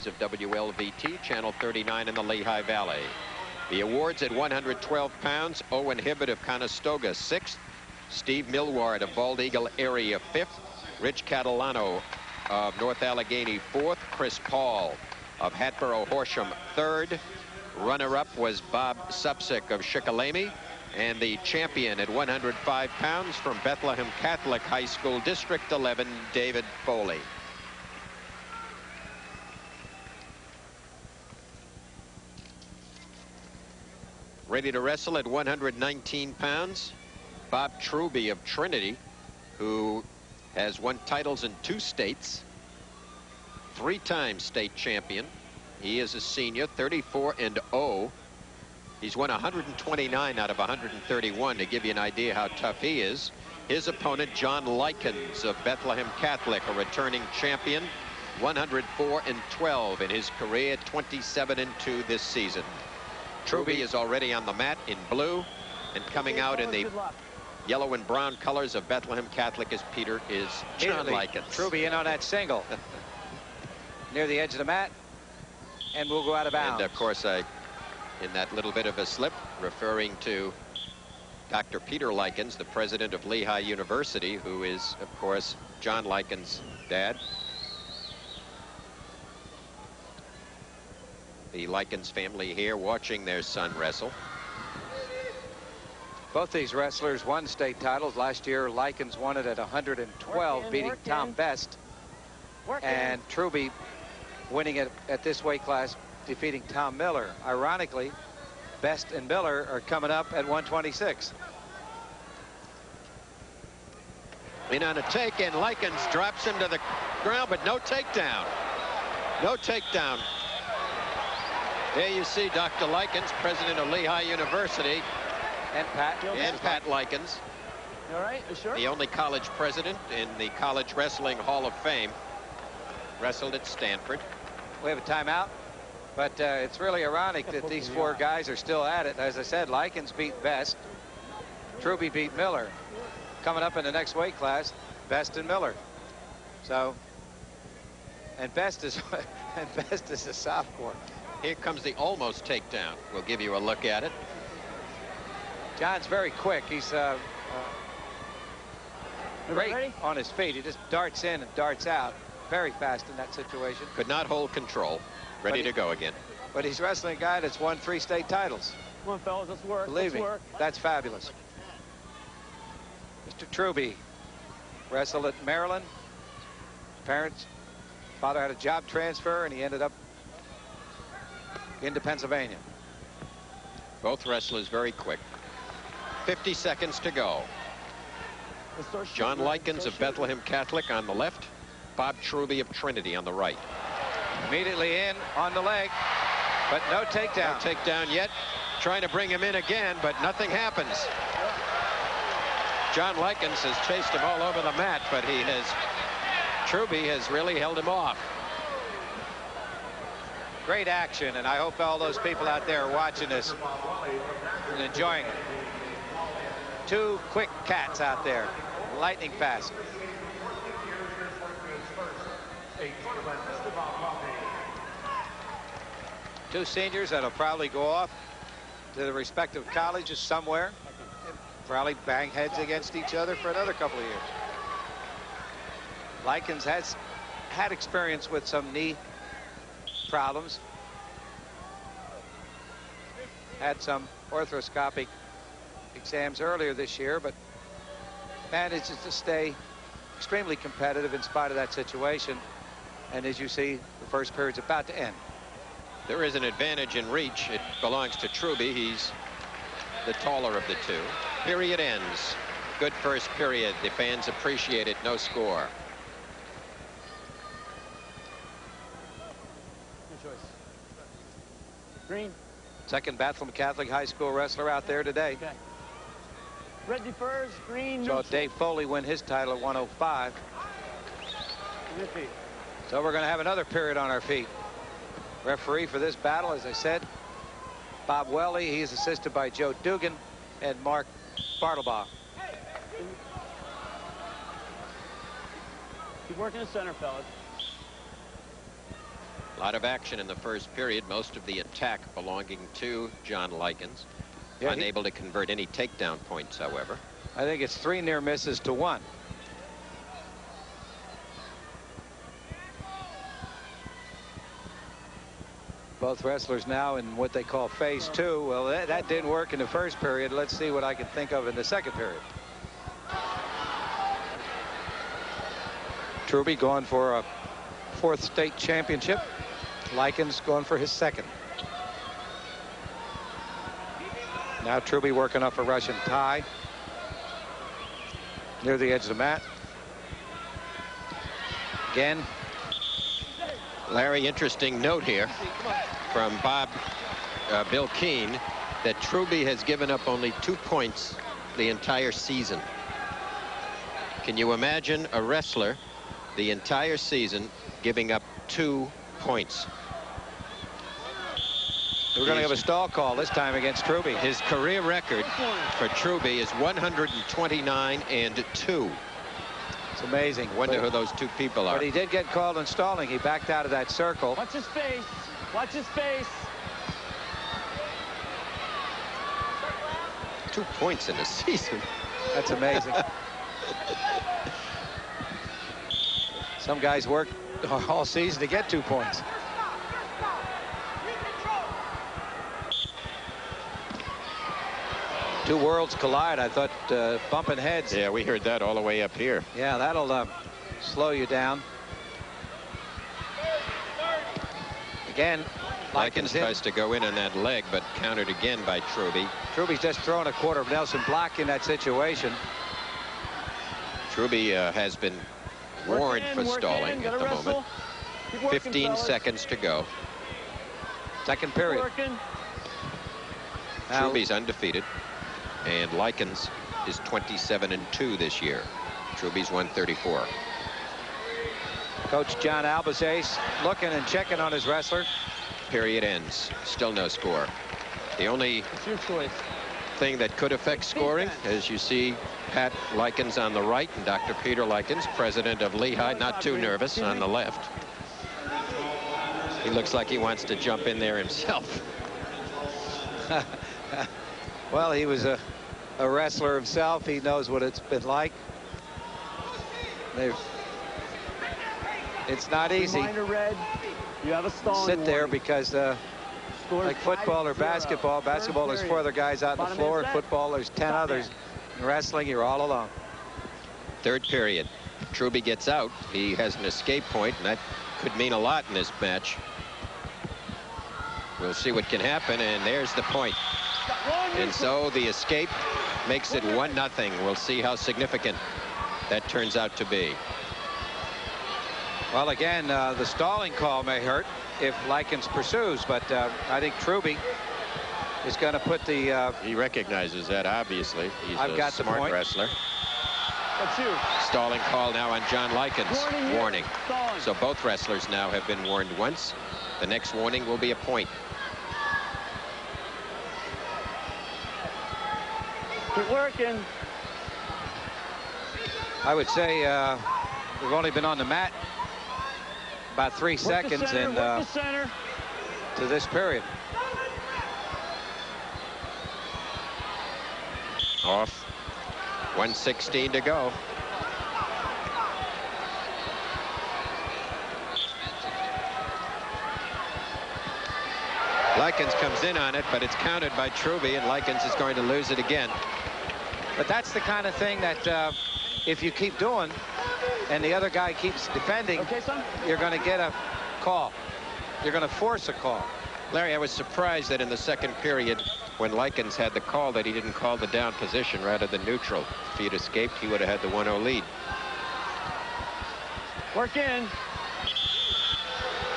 of WLVT, Channel 39 in the Lehigh Valley. The awards at 112 pounds, Owen Hibbert of Conestoga, 6th. Steve Millward of Bald Eagle area, 5th. Rich Catalano of North Allegheny, 4th. Chris Paul of Hatboro Horsham, 3rd. Runner-up was Bob Supsick of Shikellamy. And the champion at 105 pounds from Bethlehem Catholic High School, District 11, David Foley. Ready to wrestle at 119 pounds, Bob Truby of Trinity, who has won titles in 2 states, 3-time state champion. He is a senior, 34-0. He's won 129 out of 131 to give you an idea how tough he is. His opponent, John Likens of Bethlehem Catholic, a returning champion, 104-12 in his career, 27-2 this season. Truby is already on the mat in blue, and coming out in the yellow and brown colors of Bethlehem Catholic is John Likens. Truby in on that single near the edge of the mat, and we'll go out of bounds. And of course, in that little bit of a slip, referring to Dr. Peter Likens, the president of Lehigh University, who is, of course, John Likens' dad. The Likens family here watching their son wrestle. Both these wrestlers won state titles. Last year, Likens won it at 112, beating Tom Best. And Truby winning it at this weight class, defeating Tom Miller. Ironically, Best and Miller are coming up at 126. In on a take, and Likens drops him to the ground, but no takedown. No takedown. There you see Dr. Likens, president of Lehigh University. And Pat Likens. All right, you sure? The only college president in the College Wrestling Hall of Fame. Wrestled at Stanford. We have a timeout, but it's really ironic that these 4 guys are still at it. As I said, Likens beat Best. Truby beat Miller. Coming up in the next weight class, Best and Miller. So, and Best is a sophomore. Here comes the almost takedown. We'll give you a look at it. John's very quick. He's great on his feet. He just darts in and darts out. Very fast in that situation. Could not hold control. Ready to go again. But he's wrestling a guy that's won 3 state titles. Come on, fellas, let's work. Believe me, that's fabulous. Mr. Truby wrestled at Maryland. His parents, father had a job transfer, and he ended up into Pennsylvania. Both wrestlers very quick. 50 seconds to go. John Likens of Bethlehem Catholic on the left. Bob Truby of Trinity on the right. Immediately in on the leg, but no takedown. No takedown yet. Trying to bring him in again, but nothing happens. John Likens has chased him all over the mat, but Truby has really held him off. Great action, and I hope all those people out there are watching this and enjoying it. 2 quick cats out there, lightning fast. Two seniors that'll probably go off to the respective colleges somewhere. Probably bang heads against each other for another couple of years. Likens has had experience with some knee problems. Had some arthroscopic exams earlier this year, but manages to stay extremely competitive in spite of that situation. And as you see, the first period's about to end. There is an advantage in reach. It belongs to Truby. He's the taller of the 2. Period ends. Good first period. The fans appreciate it. No score. Good choice. Green. Second Bethlehem Catholic High School wrestler out there today. Okay. Red defers, green. So Dave Foley win his title at 105. So we're going to have another period on our feet. Referee for this battle, as I said, Bob Welly. He is assisted by Joe Dugan and Mark Bartlebaugh. Keep working the center, fellas. A lot of action in the first period. Most of the attack belonging to John Likens. Yeah, Unable to convert any takedown points, however. I think it's 3 near misses to 1. Both wrestlers now in what they call phase 2. Well, that didn't work in the first period. Let's see what I can think of in the second period. Truby going for a 4th state championship. Likens going for his 2nd. Now Truby working up a Russian tie near the edge of the mat. Again. Larry, interesting note here from Bill Keane that Truby has given up only 2 points the entire season. Can you imagine a wrestler the entire season giving up 2 points? We're going to have a stall call this time against Truby. His career record for Truby is 129-2. It's amazing. Wonder who those 2 people are. But he did get called in stalling. He backed out of that circle. Watch his face. Watch his face. 2 points in a season. That's amazing. Some guys work all season to get 2 points. Two worlds collide. I thought bumping heads. Yeah, we heard that all the way up here. Yeah, that'll slow you down. Again, Likens tries to go in on that leg, but countered again by Truby. Truby's just throwing a quarter of Nelson block in that situation. Truby has been warned for stalling at the moment. 15 seconds to go. Second period. Truby's undefeated, and Likens is 27-2 this year. Truby's 134. Coach John Albazace looking and checking on his wrestler. Period ends. Still no score. The only thing that could affect scoring, as you see Pat Likens on the right and Dr. Peter Likens, president of Lehigh, not too nervous, on the left. He looks like he wants to jump in there himself. Well, he was a wrestler himself. He knows what it's been like. It's not easy. Red, you have a sit there because like football or basketball, there's 4 other guys out on the floor. In football, there's 10 others. In wrestling, you're all alone. Third period. Truby gets out. He has an escape point, and that could mean a lot in this match. We'll see what can happen, and there's the point. And so the escape makes it 1-0. We'll see how significant that turns out to be. Well, again, the stalling call may hurt if Likens pursues, but I think Truby is going to put the... he recognizes that, obviously. He's a smart wrestler. That's you. Stalling call now on John Likens. Warning. So both wrestlers now have been warned once. The next warning will be a point. Keep working. I would say we've only been on the mat about 3 seconds and to this period. Off. 1:16 to go. Likens comes in on it, but it's countered by Truby, and Likens is going to lose it again. But that's the kind of thing that if you keep doing and the other guy keeps defending, you're going to get a call. You're going to force a call. Larry, I was surprised that in the second period, when Likens had the call, that he didn't call the down position rather than neutral. If he had escaped, he would have had the 1-0 lead. Work in.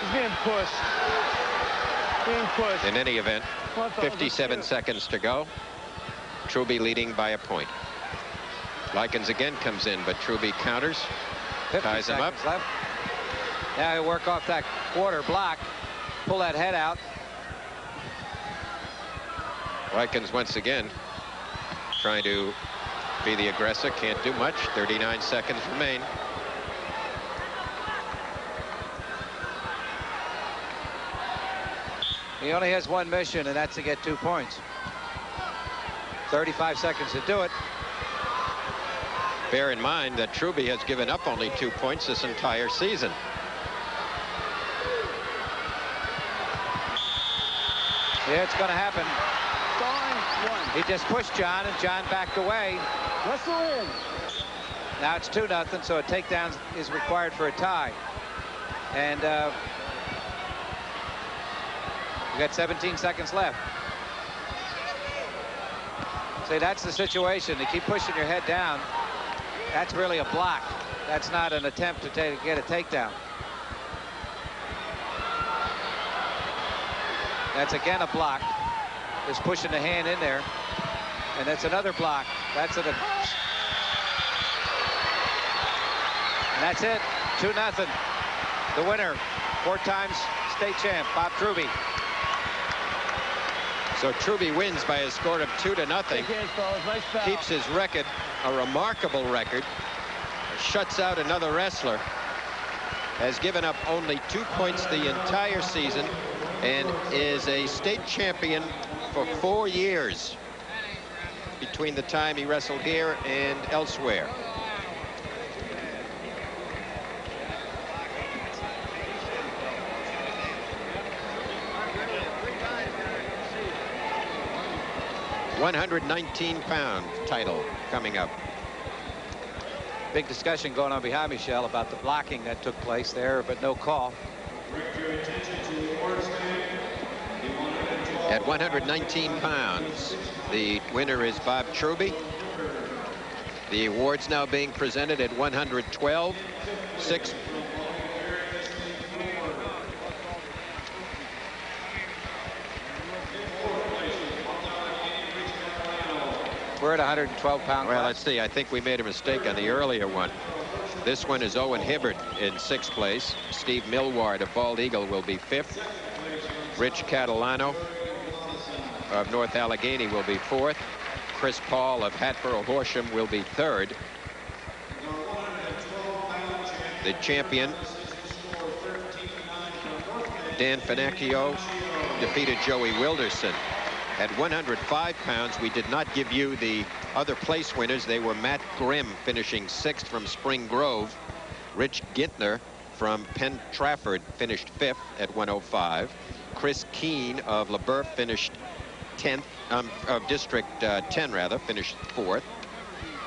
He's being pushed. In any event, 57 seconds to go. Truby leading by a point. Likens again comes in, but Truby counters, ties him up. Left. Now he'll work off that quarter block, pull that head out. Likens once again trying to be the aggressor, can't do much. 39 seconds remain. He only has one mission, and that's to get 2 points. 35 seconds to do it. Bear in mind that Truby has given up only 2 points this entire season. Yeah, it's going to happen. Gone. 1. He just pushed John, and John backed away. Wrestle in. Now it's 2-0, so a takedown is required for a tie. And we got 17 seconds left. See, that's the situation. To keep pushing your head down, that's really a block. That's not an attempt to get a takedown. That's again a block. Just pushing the hand in there. And that's another block. That's it. And that's it. 2-0. The winner, 4 times state champ, Bob Truby. So Truby wins by a score of 2-0. Nice foul. Keeps his record, a remarkable record. Shuts out another wrestler. Has given up only 2 points the entire season and is a state champion for 4 years between the time he wrestled here and elsewhere. £119 title coming up. Big discussion going on behind me, Shell, about the blocking that took place there, but no call. At 119 pounds, the winner is Bob Truby. The awards now being presented at 112. 6. We're at 112 pound. Well, let's see. I think we made a mistake on the earlier one. This one is Owen Hibbert in 6th place. Steve Millward of Bald Eagle will be 5th. Rich Catalano of North Allegheny will be 4th. Chris Paul of Hatboro Horsham will be 3rd. The champion, Dan Finacchio, defeated Joey Wilderson. At 105 pounds, we did not give you the other place winners. They were Matt Grimm finishing 6th from Spring Grove. Rich Gintner from Penn Trafford finished 5th at 105. Chris Keene of LaBeouf finished 10th, of District 10 rather, finished 4th.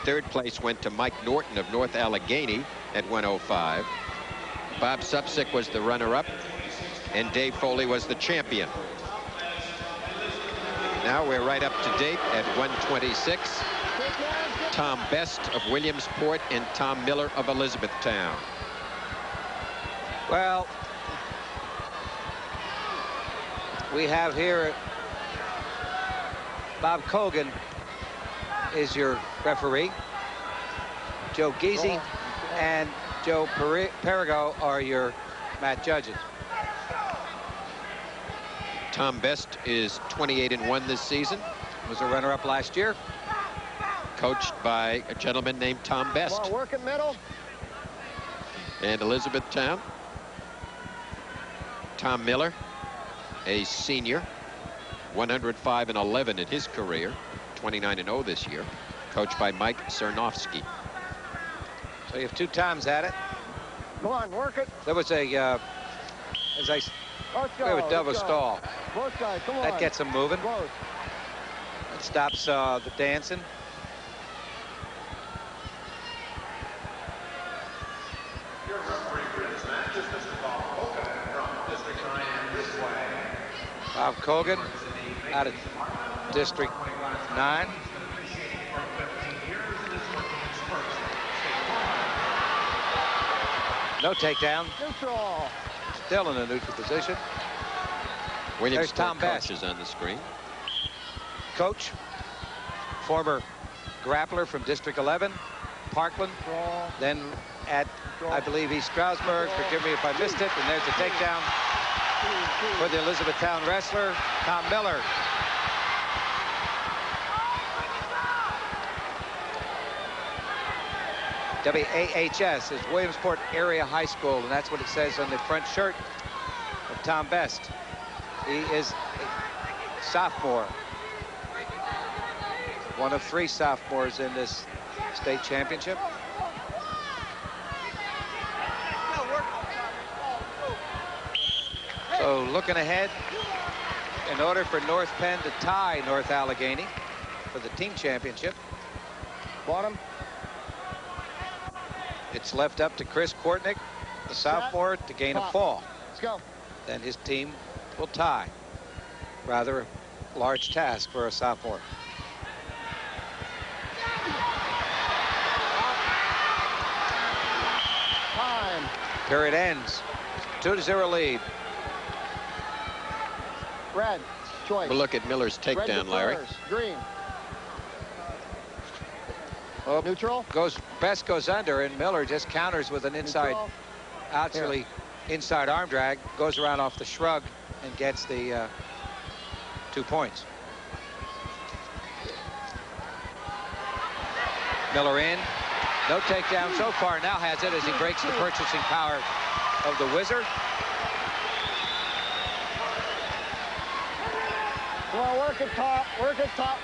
3rd place went to Mike Norton of North Allegheny at 105. Bob Supsick was the runner-up, and Dave Foley was the champion. Now we're right up to date at 126. Tom Best of Williamsport and Tom Miller of Elizabethtown. Well, we have here Bob Cogan is your referee. Joe Geese and Joe Perigo are your mat judges. Tom Best is 28-1 this season. Was a runner-up last year. Coached by a gentleman named Tom Best. Come on, work it middle. And Elizabethtown. Tom Miller, a senior, 105-11 in his career, 29-0 this year, coached by Mike Cernovsky. So you have 2 times at it. Come on, work it. There was a, as I we have a double stall. Both guys, come on. That gets them moving. Close. That stops the dancing. Your referee for this match is Mr. Bob Bookended from District 9 and this way. Bob Cogan out of District 9. No takedown. Neutral. Still in a neutral position. Williams Tom Best is on the screen. Coach, former grappler from District 11, Parkland, then at, I believe, East Stroudsburg. Forgive me if I missed it. And there's a takedown for the Elizabethtown wrestler, Tom Miller. WAHS is Williamsport Area High School, and that's what it says on the front shirt of Tom Best. He is a sophomore. One of 3 sophomores in this state championship. So looking ahead, in order for North Penn to tie North Allegheny for the team championship, Bottom. it's left up to Chris Kortnick, the sophomore, to gain a fall. Let's go. Then his team will tie. Rather a large task for a sophomore. Time. Period ends. 2-0 lead. Red. Choice. We'll look at Miller's Red takedown, Larry. defers. Green. Oh, Neutral. Best goes under, and Miller just counters with an inside, Neutral. actually inside arm drag, goes around off the shrug and gets the 2 points. Miller in. No takedown so far. Now has it as he breaks the purchasing power of the Wizard. Come on, work it top. Work it top.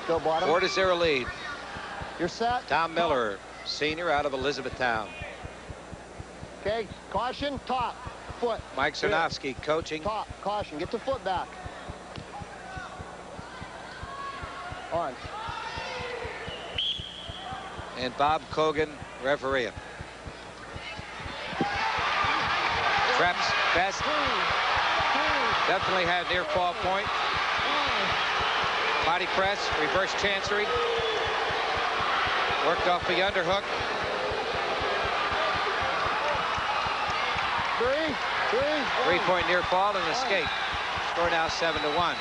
Go bottom. 4-0 lead. You're set. Tom Miller, senior out of Elizabethtown. Okay. Caution. Top. Foot. Mike Cernovsky coaching. Top. Caution. Get the foot back. On. And Bob Cogan refereeing. Traps best. Definitely had near fall point. Body press, reverse chancery. Worked off the underhook. Three-point near fall and escape. Score now 7-1.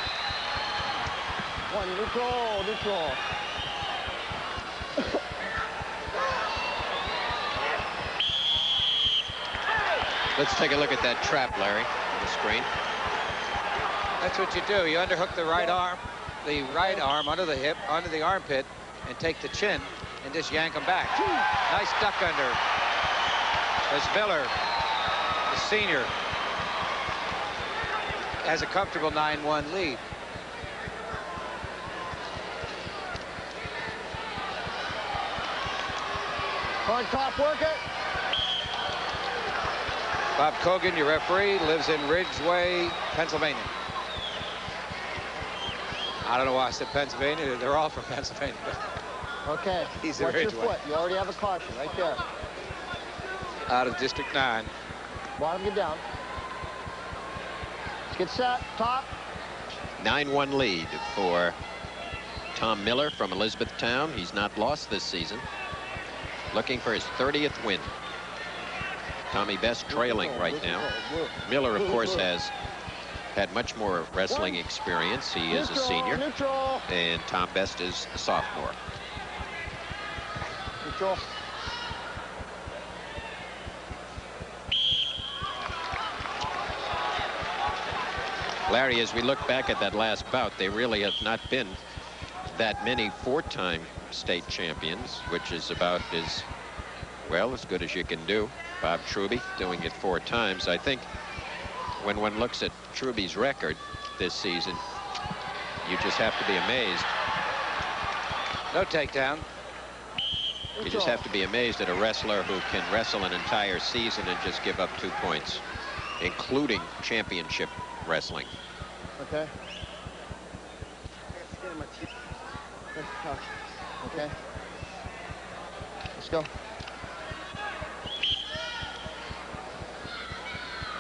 One. Neutral. Neutral. Let's take a look at that trap, Larry, on the screen. That's what you do. You underhook the right arm under the hip, under the armpit, and take the chin and just yank them back. Nice duck under. As Miller, the senior, has a comfortable 9-1 lead. On top, work it. Bob Cogan, your referee, lives in Ridgeway, Pennsylvania. I don't know why I said Pennsylvania. They're all from Pennsylvania. Okay. He's in Watch your Ridgeway. foot. You already have a caution right there. Out of District 9. Bottom, get down. Get set. Top. 9-1 lead for Tom Miller from Elizabethtown. He's not lost this season. Looking for his 30th win. Tommy Best trailing right now. Miller, of course, has had much more wrestling experience. He is a senior. Neutral. And Tom Best is a sophomore. Neutral. Larry, as we look back at that last bout, they really have not been that many 4-time state champions, which is about as good as you can do. Bob Truby doing it 4 times. I think when one looks at Truby's record this season, you just have to be amazed. No takedown. You just have to be amazed at a wrestler who can wrestle an entire season and just give up 2 points, including championship wrestling. Okay. Okay. Let's go.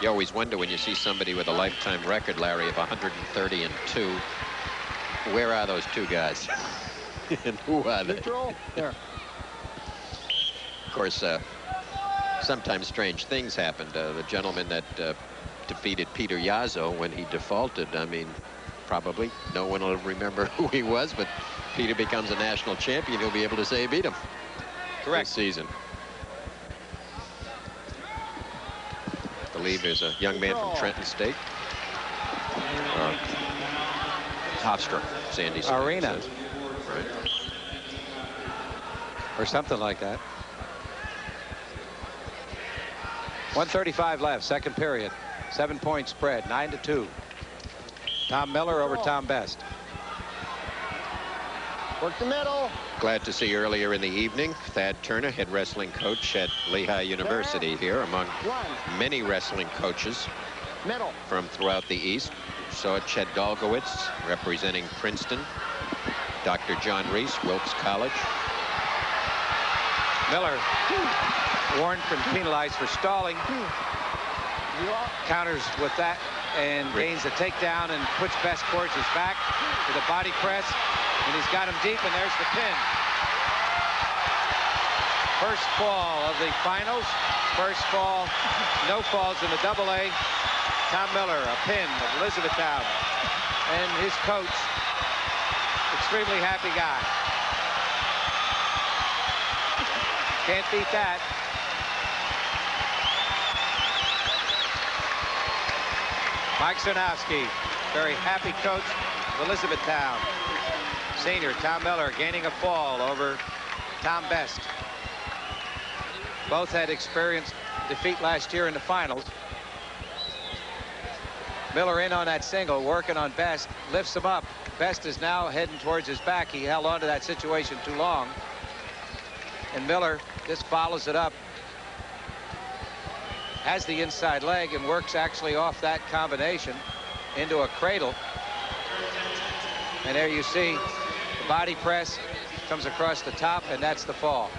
You always wonder when you see somebody with a lifetime record, Larry, of 130-2, where are those 2 guys? And who are they? Neutral. There. Of course, sometimes strange things happened. The gentleman that defeated Peter Yazzo when he defaulted, I mean, probably no one will remember who he was, but Peter becomes a national champion. He'll be able to say he beat him. Correct. This season. I believe there's a young man from Trenton State. Hofstra, Sandy. Arena. Right. or something like that. 1:35 left, second period. 7-point spread, 9-2. Tom Miller over Tom Best. Work the middle. Glad to see earlier in the evening Thad Turner, head wrestling coach at Lehigh University, here among many wrestling coaches Middle. from throughout the East. Saw Chet Dolgowitz representing Princeton. Dr. John Reese, Wilkes College. Miller warned and penalized for stalling. Counters with that and gains a takedown and puts Best towards his back with a body press. And he's got him deep, and there's the pin. First fall of the finals. First fall, no falls in the AA. Tom Miller, a pin of Elizabethtown. And his coach, extremely happy guy. Can't beat that. Mike Sarnowski, very happy coach of Elizabethtown. Senior Tom Miller gaining a fall over Tom Best. Both had experienced defeat last year in the finals. Miller in on that single, working on Best, lifts him up. Best is now heading towards his back. He held on to that situation too long. And Miller just follows it up. Has the inside leg and works actually off that combination into a cradle. And there you see the body press comes across the top, and that's the fall.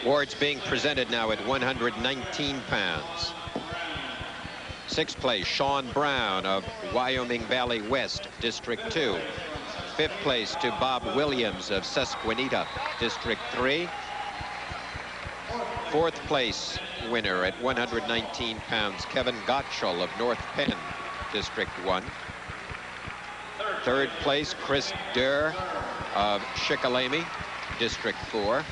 Awards being presented now at 119 pounds. Sixth place, Sean Brown of Wyoming Valley West, District 2. Fifth place to Bob Williams of Susquehanna, District 3. Fourth place winner at 119 pounds, Kevin Gottschall of North Penn, District 1. Third place, Chris Durr of Shikellamy, District 4.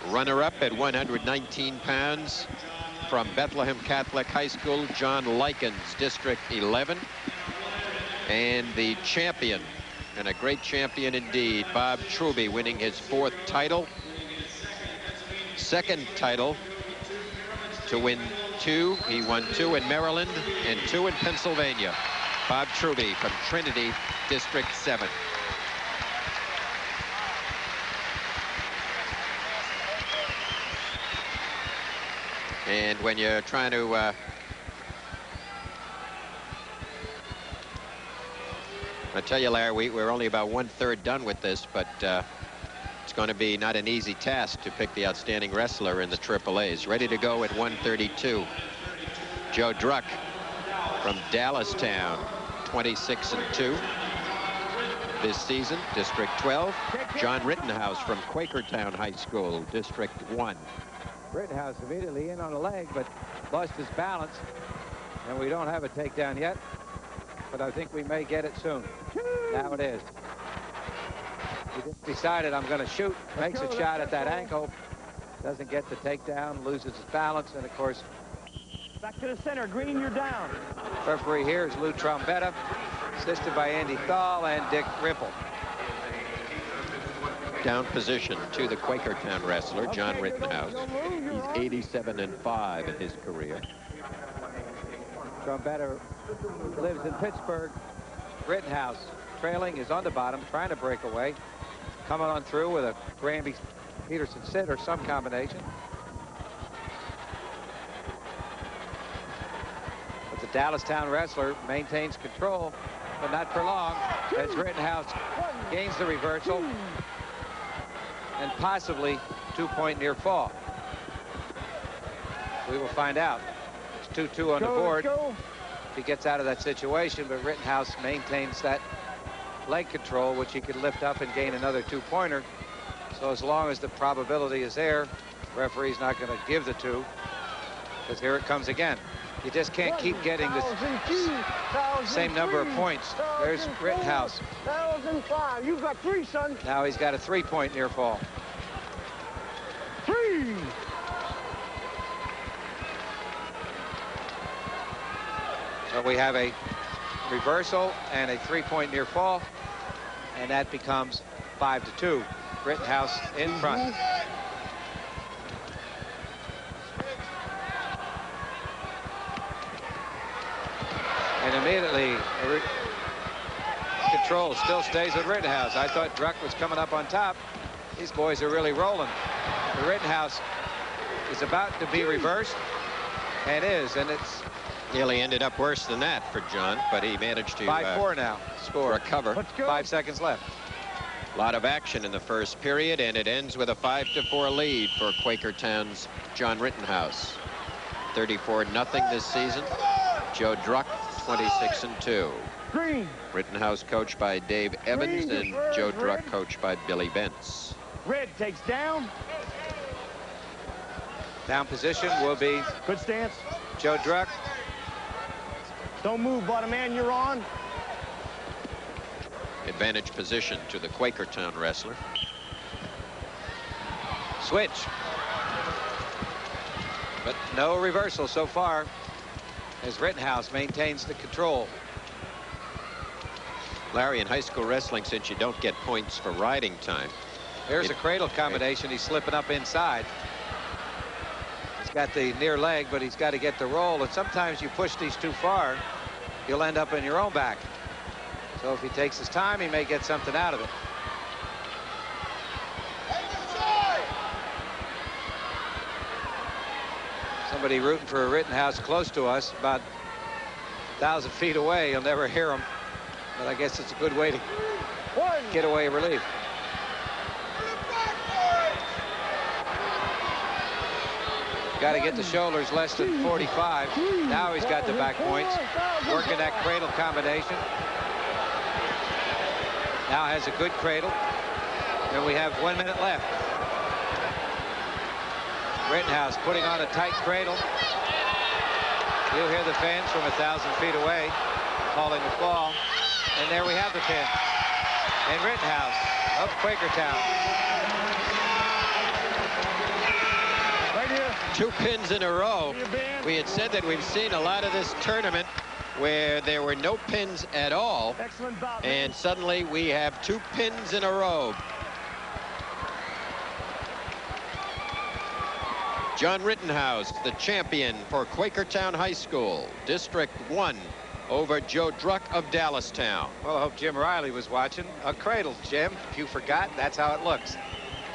Runner-up at 119 pounds from Bethlehem Catholic High School, John Likens, District 11. And the champion, and a great champion indeed, Bob Truby, winning his fourth title. Second title to win two. He won two in Maryland and two in Pennsylvania. Bob Truby from Trinity, District 7. And when you're trying to I tell you, Larry, we're only about 1/3 done with this, but it's going to be not an easy task to pick the outstanding wrestler in the AAAs. Ready to go at 132. Joe Druck from Dallastown, 26-2 this season, District 12. John Rittenhouse from Quakertown High School, District 1. Rittenhouse immediately in on the leg, but lost his balance. And we don't have a takedown yet, but I think we may get it soon. Now it is. He just decided, I'm going to shoot, makes a shot at that ankle, doesn't get the takedown, loses his balance, and of course, back to the center. Green, you're down. referee here is Lou Trombetta, assisted by Andy Thal and Dick Ripple. Down position to the Quakertown wrestler, John Rittenhouse. He's 87-5 in his career. Trombetta lives in Pittsburgh. Rittenhouse trailing, is on the bottom, trying to break away. Coming on through with a Granby Peterson sit or some combination. But the Dallastown wrestler maintains control, but not for long, as Rittenhouse gains the reversal and possibly 2-point near fall. We will find out. It's 2-2 on the board if he gets out of that situation, but Rittenhouse maintains that leg control, which he could lift up and gain another 2-pointer. So as long as the probability is there, the referee's not going to give the 2, because here it comes again. You just can't keep getting this same number of points. There's Rittenhouse. 1,005. You've got 3, son. Now he's got a 3-point near fall. 3. So we have a reversal and a 3-point near fall, and that becomes 5-2. Rittenhouse in front. And immediately, control still stays with Rittenhouse. I thought Druck was coming up on top. These boys are really rolling. The Rittenhouse is about to be reversed, and it's nearly ended up worse than that for John, but he managed to 5-4 now. Score. Recover. 5 seconds left. A lot of action in the first period, and it ends with a 5-4 lead for Quakertown's John Rittenhouse. 34-0 this season. Joe Druck, 26-2. Green. Rittenhouse coached by Dave Evans and Joe Druck coached by Billy Bentz. Red takes down. Down position will be Good stance. Joe Druck. Don't move, bottom man, you're on. Advantage position to the Quakertown wrestler. Switch. But no reversal so far as Rittenhouse maintains the control. Larry, in high school wrestling, since you don't get points for riding time. There's a cradle combination. He's slipping up inside. He's got the near leg, but he's got to get the roll. And sometimes you push these too far, you'll end up in your own back. So if he takes his time, he may get something out of it. Somebody rooting for a Rittenhouse close to us, about 1,000 feet away. You'll never hear him. But I guess it's a good way to get away relief. Got to get the shoulders less than 45. Now he's got the back points. Working that cradle combination. Now has a good cradle. And we have 1 minute left. Rittenhouse putting on a tight cradle. You'll hear the fans from 1,000 feet away calling the ball. And there we have the pin. And Rittenhouse of Quakertown. Right here. 2 pins in a row. We had said that we've seen a lot of this tournament where there were no pins at all. Excellent bout. And suddenly we have 2 pins in a row. John Rittenhouse, the champion for Quakertown High School, District 1, over Joe Druck of Dallastown. Well, I hope Jim Riley was watching. A cradle, Jim. If you forgot, that's how it looks.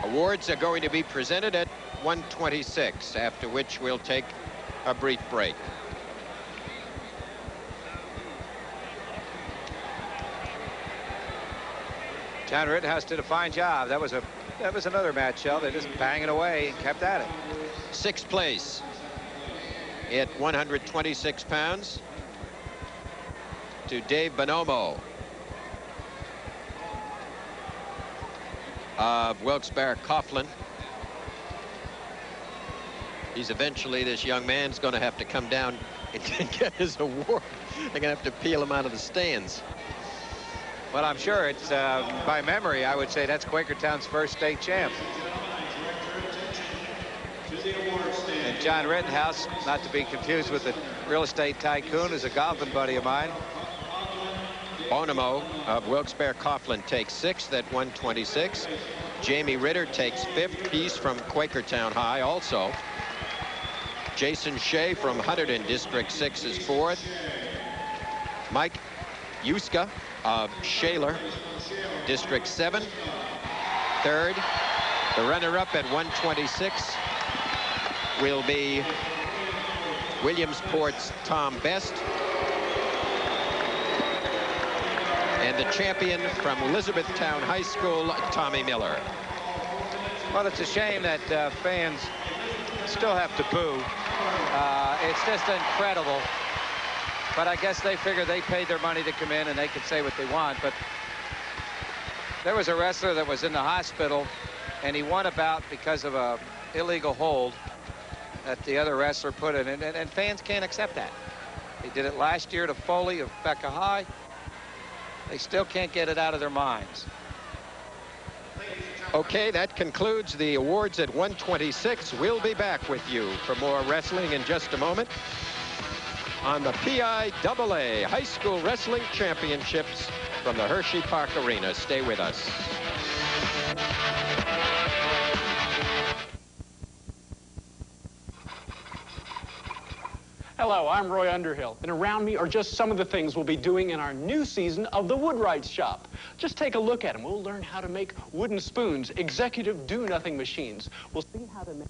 Awards are going to be presented at 1:26, after which we'll take a brief break. John Rittenhouse did a fine job. That was another match, Shell. They just banging away and kept at it. 6th place at 126 pounds to Dave Bonomo of Wilkes-Barre Coughlin. He's eventually, this young man's going to have to come down and get his award. They're going to have to peel him out of the stands. Well, I'm sure it's, by memory, I would say that's Quakertown's first state champ. And John Rittenhouse, not to be confused with the real estate tycoon, is a golfing buddy of mine. Bonomo of Wilkes-Barre Coughlin takes 6th at 126. Jamie Ritter takes 5th. He's from Quakertown High also. Jason Shea from Hunterdon District 6 is 4th. Mike Yuska of Shaler District 7, 3rd. The runner-up at 126 will be Williamsport's Tom Best. And the champion from Elizabethtown High School, Tommy Miller. Well, it's a shame that fans still have to boo. It's just incredible. But I guess they figure they paid their money to come in and they can say what they want. But there was a wrestler that was in the hospital, and he won a bout because of a illegal hold that the other wrestler put in. And fans can't accept that. They did it last year to Foley of Becca High. They still can't get it out of their minds. Okay, that concludes the awards at 126. We'll be back with you for more wrestling in just a moment. on the PIAA High School Wrestling Championships from the Hershey Park Arena. Stay with us. Hello, I'm Roy Underhill, and around me are just some of the things we'll be doing in our new season of the Woodwright Shop. Just take a look at them. We'll learn how to make wooden spoons, executive do-nothing machines. We'll see how to make...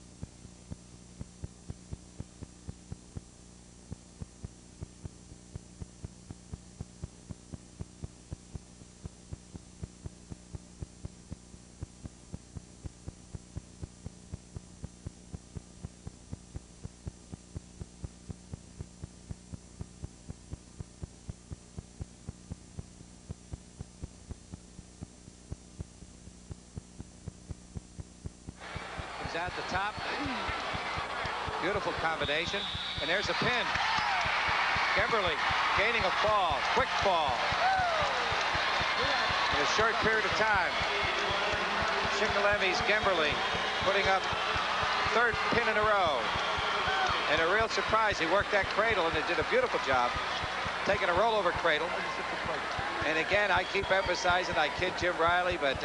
At the top. Beautiful combination. And there's a pin. Kimberly gaining a fall. Quick fall. In a short period of time. Chickalemi's Kimberly putting up third pin in a row. And a real surprise. He worked that cradle and it did a beautiful job. Taking a rollover cradle. And again, I keep emphasizing, I kid Jim Riley, but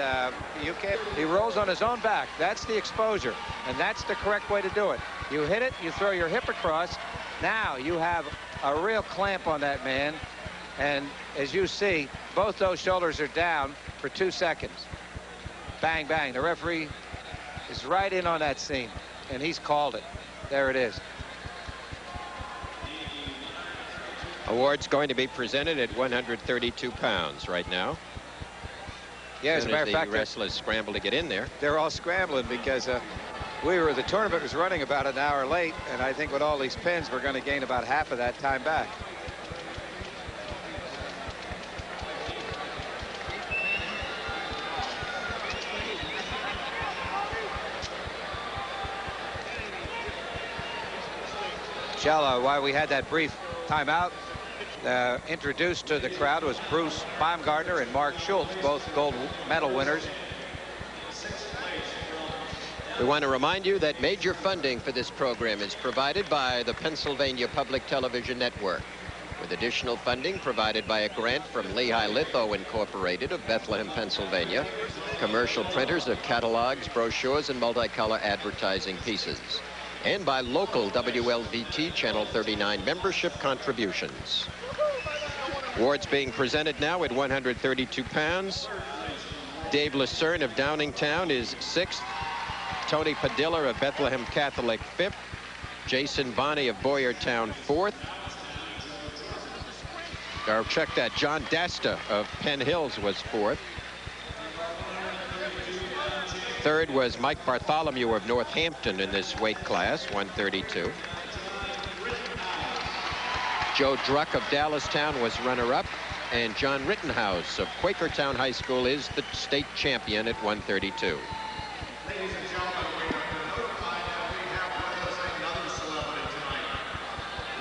you can't. He rolls on his own back. That's the exposure, and that's the correct way to do it. You hit it, you throw your hip across. Now you have a real clamp on that man, and as you see, both those shoulders are down for 2 seconds. Bang, bang. The referee is right in on that scene, and he's called it. There it is. Awards going to be presented at 132 pounds right now. Yeah, as a matter of fact, the wrestlers scramble to get in there. They're all scrambling because the tournament was running about an hour late, and I think with all these pins, we're going to gain about half of that time back. Shall, while we had that brief timeout, introduced to the crowd was Bruce Baumgartner and Mark Schultz, both gold medal winners. We want to remind you that major funding for this program is provided by the Pennsylvania Public Television Network, with additional funding provided by a grant from Lehigh Litho Incorporated of Bethlehem, Pennsylvania, commercial printers of catalogs, brochures, and multicolor advertising pieces, and by local WLVT Channel 39 membership contributions. Awards being presented now at 132 pounds. Dave Lucerne of Downingtown is 6th. Tony Padilla of Bethlehem Catholic 5th. Jason Bonney of Boyertown 4th. Or check that, John Dasta of Penn Hills was 4th. 3rd was Mike Bartholomew of Northampton in this weight class, 132. Joe Druck of Dallastown was runner-up, and John Rittenhouse of Quakertown High School is the state champion at 132. Ladies and gentlemen, we have been notified that we have with us another celebrity tonight.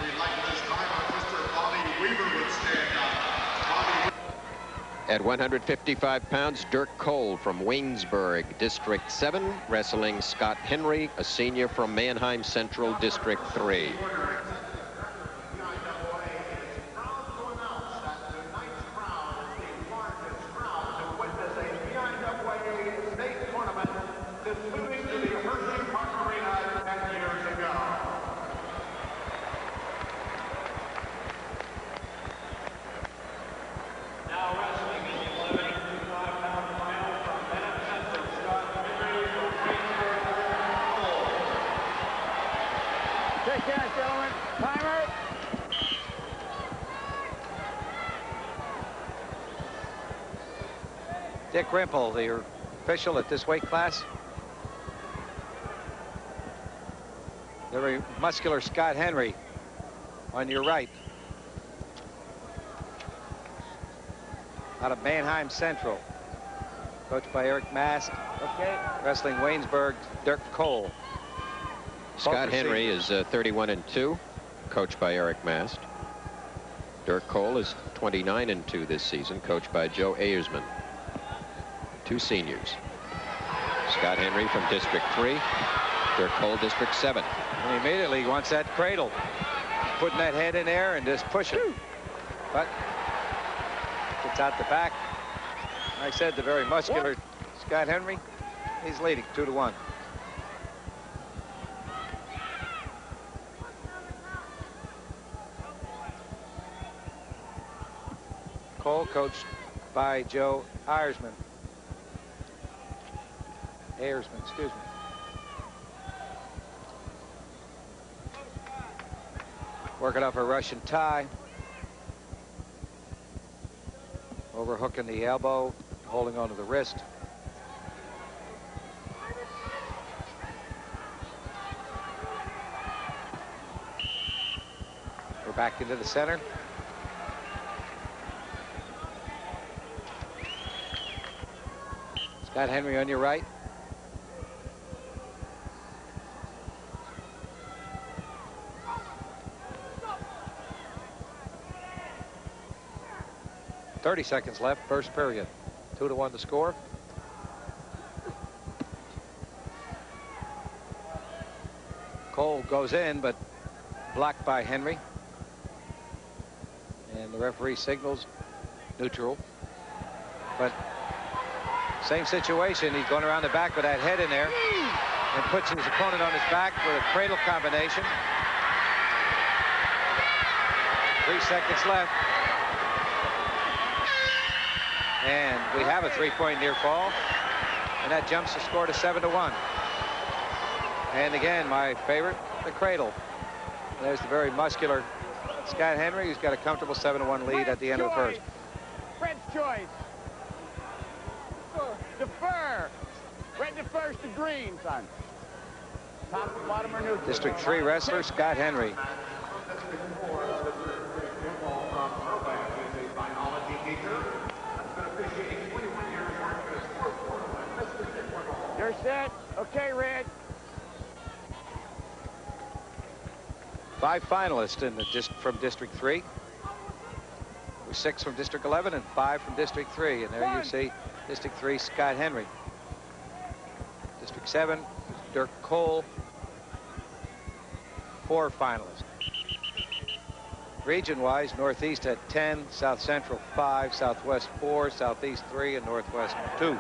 We'd like this time our Mr. Bobby Weaver would stand up. At 155 pounds, Dirk Cole from Waynesburg, District 7, wrestling Scott Henry, a senior from Manheim Central, District 3. Dick Rimple, the official at this weight class. The very muscular Scott Henry on your right. Out of Manheim Central. Coached by Eric Mast. Okay. Wrestling Waynesburg, Dirk Cole. Scott Henry is 31-2, coached by Eric Mast. Dirk Cole is 29-2 this season, coached by Joe Ayersman. 2 seniors. Scott Henry from District 3, Dirk Cole, District 7. And immediately wants that cradle. putting that head in there and just pushing. But gets out the back. Like I said, the very muscular Scott Henry, he's leading 2-1. Cole, coached by Joe Ayersman, excuse me. Working off a Russian tie. Overhooking the elbow, holding onto the wrist. We're back into the center. Scott Henry on your right. .30 seconds left, first period. 2-1 the score. Cole goes in, but blocked by Henry. And the referee signals neutral. But same situation. He's going around the back with that head in there and puts his opponent on his back with a cradle combination. 3 seconds left. And we have a 3-point near fall. And that jumps the score to 7-1. And again, my favorite, the cradle. There's the very muscular Scott Henry, who's got a comfortable 7-1 lead at the end of the first. Fred's choice. Defer. Red defers to green, son. Top and bottom are neutral. District 3 wrestler Scott Henry. You're set. Okay, Red. 5 finalists in the from District 3. 6 from District 11 and 5 from District 3. And there you see District 3 Scott Henry. District 7 Dirk Cole. 4 finalists. Region-wise, Northeast had 10, South Central 5, Southwest 4, Southeast 3, and Northwest 2.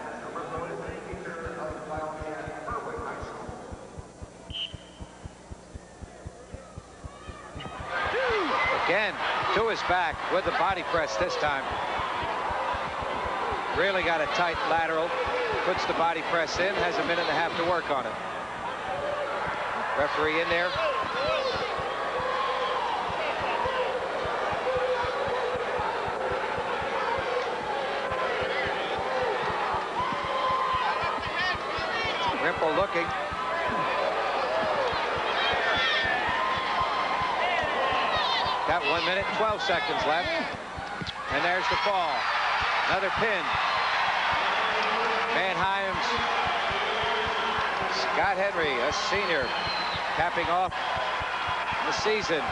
Again, to his back with the body press this time. Really got a tight lateral. Puts the body press in, has a minute and a half to work on it. Referee in there. Rimple looking. Got 1 minute, 12 seconds left. And there's the fall. Another pin. Manheim's Scott Henry, a senior, capping off the season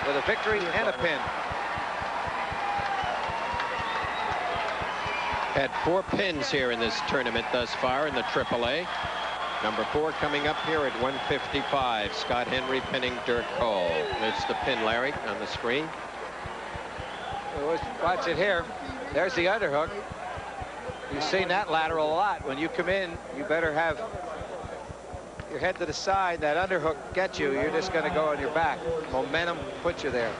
with a victory and a pin. Had 4 pins here in this tournament thus far in the AAA. Number 4 coming up here at 155. Scott Henry pinning Dirk Cole. It's the pin, Larry, on the screen. Watch it here. There's the underhook. You've seen that lateral a lot. When you come in, you better have your head to the side. That underhook gets you. You're just going to go on your back. Momentum puts you there.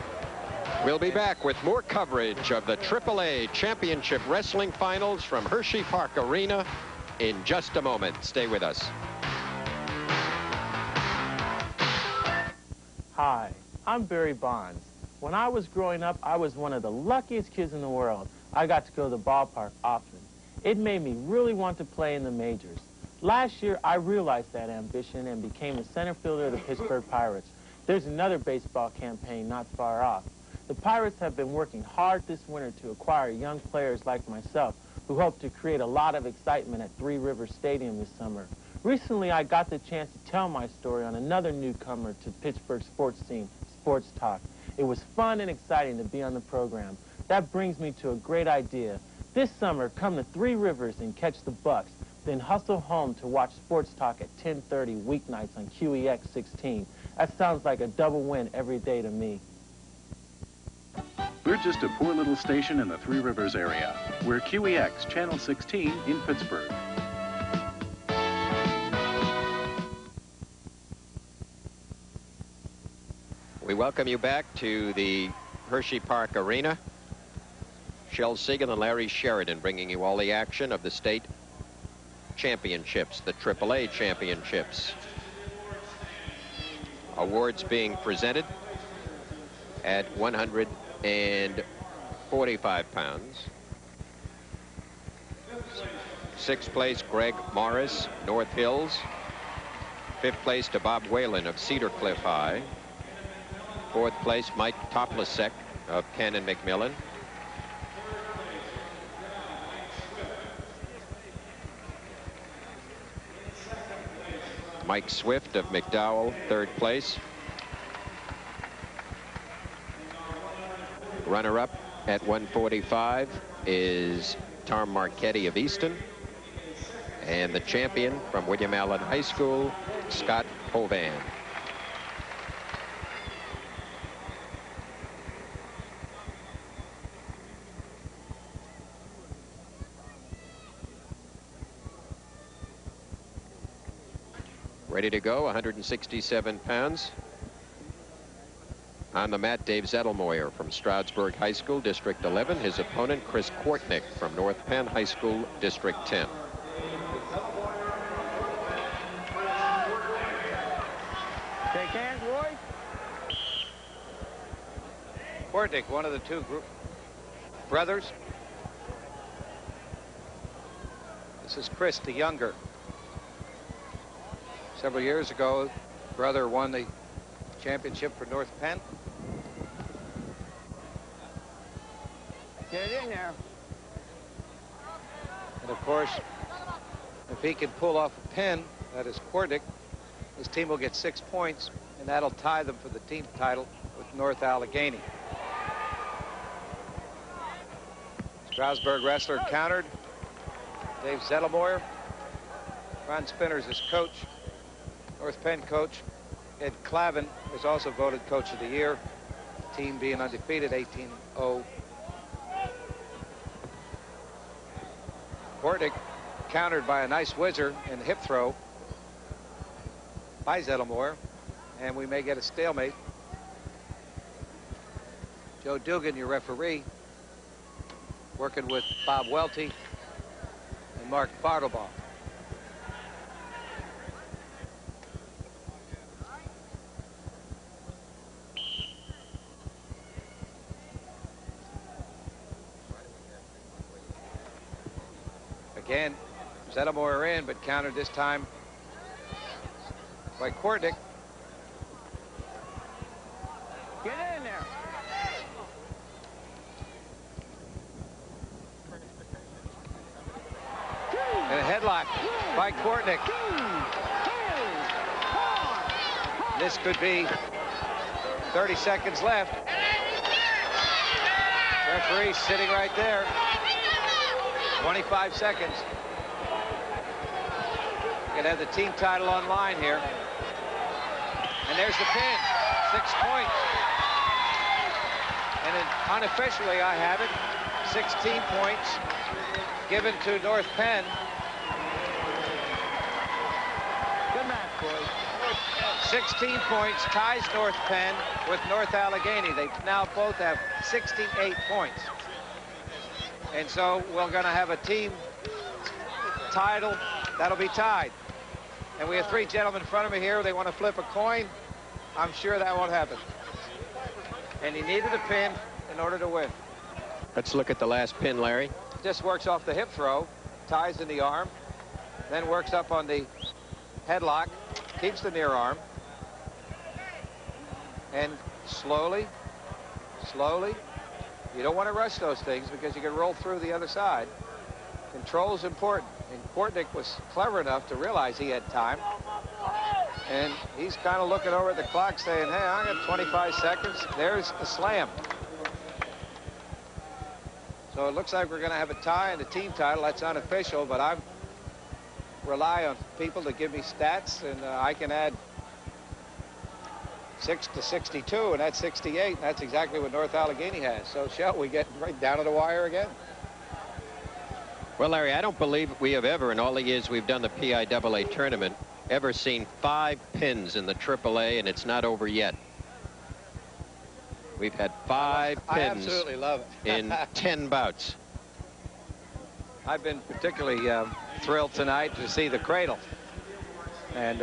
We'll be back with more coverage of the AAA Championship Wrestling Finals from Hershey Park Arena in just a moment. Stay with us. Hi, I'm Barry Bonds. When I was growing up, I was one of the luckiest kids in the world. I got to go to the ballpark often. It made me really want to play in the majors. Last year, I realized that ambition and became the center fielder of the Pittsburgh Pirates. There's another baseball campaign not far off. The Pirates have been working hard this winter to acquire young players like myself who hope to create a lot of excitement at Three Rivers Stadium this summer. Recently, I got the chance to tell my story on another newcomer to Pittsburgh's sports scene, Sports Talk. It was fun and exciting to be on the program. That brings me to a great idea. This summer, come to Three Rivers and catch the Bucks, then hustle home to watch Sports Talk at 10:30 weeknights on QEX 16. That sounds like a double win every day to me. We're just a poor little station in the Three Rivers area. We're QEX, Channel 16 in Pittsburgh. We welcome you back to the Hershey Park Arena. Shel Segan and Larry Sheridan bringing you all the action of the state championships, the AAA championships. Awards being presented at 145 pounds. Sixth place, Greg Morris, North Hills. Fifth place to Bob Whalen of Cedar Cliff High. Fourth place, Mike Toplasek of Cannon McMillan. Mike Swift of McDowell, third place. Runner-up at 145 is Tom Marchetti of Easton. And the champion from William Allen High School, Scott Hovan. Ready to go, 167 pounds. On the mat, Dave Zettelmoyer from Stroudsburg High School, District 11. His opponent, Chris Kortnick from North Penn High School, District 10. Shake hands, Roy. Kortnick, one of the two brothers. This is Chris, the younger. Several years ago, brother won the championship for North Penn. Get it in there. And of course, if he can pull off a pin, that is Kortnick, his team will get 6 points, and that'll tie them for the team title with North Allegheny. Stroudsburg wrestler countered. Dave Zettelmoyer. Ron Spinners is coach. North Penn coach Ed Clavin was also voted Coach of the Year. The team being undefeated, 18-0. Kortnick countered by a nice whizzer in the hip throw by Zettelmoyer, and we may get a stalemate. Joe Dugan, your referee, working with Bob Welty and Mark Bartlebaugh. Again, Zettelmoyer in, but countered this time by Kortnick. Get it in there. And a headlock by Kortnick. This could be 30 seconds left. Referee sitting right there. 25 seconds. We're gonna have the team title on line here. And there's the pin, 6 points. And unofficially, I have it, 16 points given to North Penn. Good match, boys. 16 points ties North Penn with North Allegheny. They now both have 68 points. And so we're going to have a team title that'll be tied. And we have 3 gentlemen in front of me here. They want to flip a coin. I'm sure that won't happen. And he needed a pin in order to win. Let's look at the last pin, Larry. Just works off the hip throw, ties in the arm, then works up on the headlock, keeps the near arm, and slowly, you don't want to rush those things because you can roll through the other side. Control is important, and Kortnick was clever enough to realize he had time, and he's kind of looking over at the clock saying, hey, I got 25 seconds. There's the slam. So it looks like we're going to have a tie in the team title. That's unofficial, but I rely on people to give me stats, and I can add 6-62, and that's 68, and that's exactly what North Allegheny has. So shall we get right down to the wire again? Well, Larry, I don't believe we have ever, in all the years we've done the PIAA tournament, ever seen 5 pins in the AAA, and it's not over yet. We've had 5 pins. I absolutely love it. In 10 bouts. I've been particularly thrilled tonight to see the cradle. And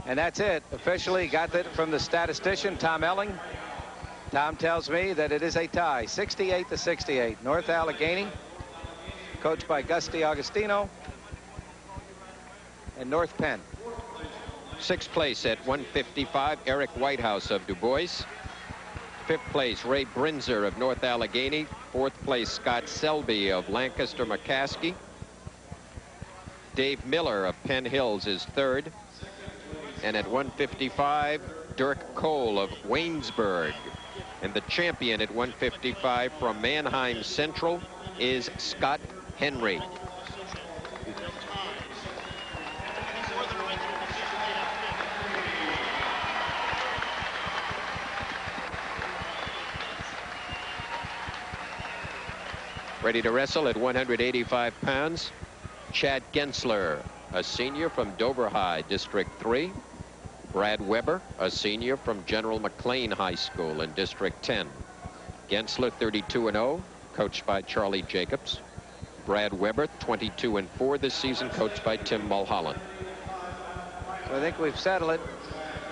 that's it. Officially got it from the statistician, Tom Elling. Tom tells me that it is a tie, 68-68. North Allegheny, coached by Gus DiAugustino, and North Penn. 6th place at 155, Eric Whitehouse of Du Bois. 5th place, Ray Brinzer of North Allegheny. 4th place, Scott Selby of Lancaster McCaskey. Dave Miller of Penn Hills is 3rd. And at 155, Dirk Cole of Waynesburg. And the champion at 155 from Mannheim Central is Scott Henry. Ready to wrestle at 185 pounds, Chad Gensler, a senior from Dover High, District 3. Brad Weber, a senior from General McLean High School in District 10. Gensler, 32-0, coached by Charlie Jacobs. Brad Weber, 22-4 this season, coached by Tim Mulholland. I think we've settled it.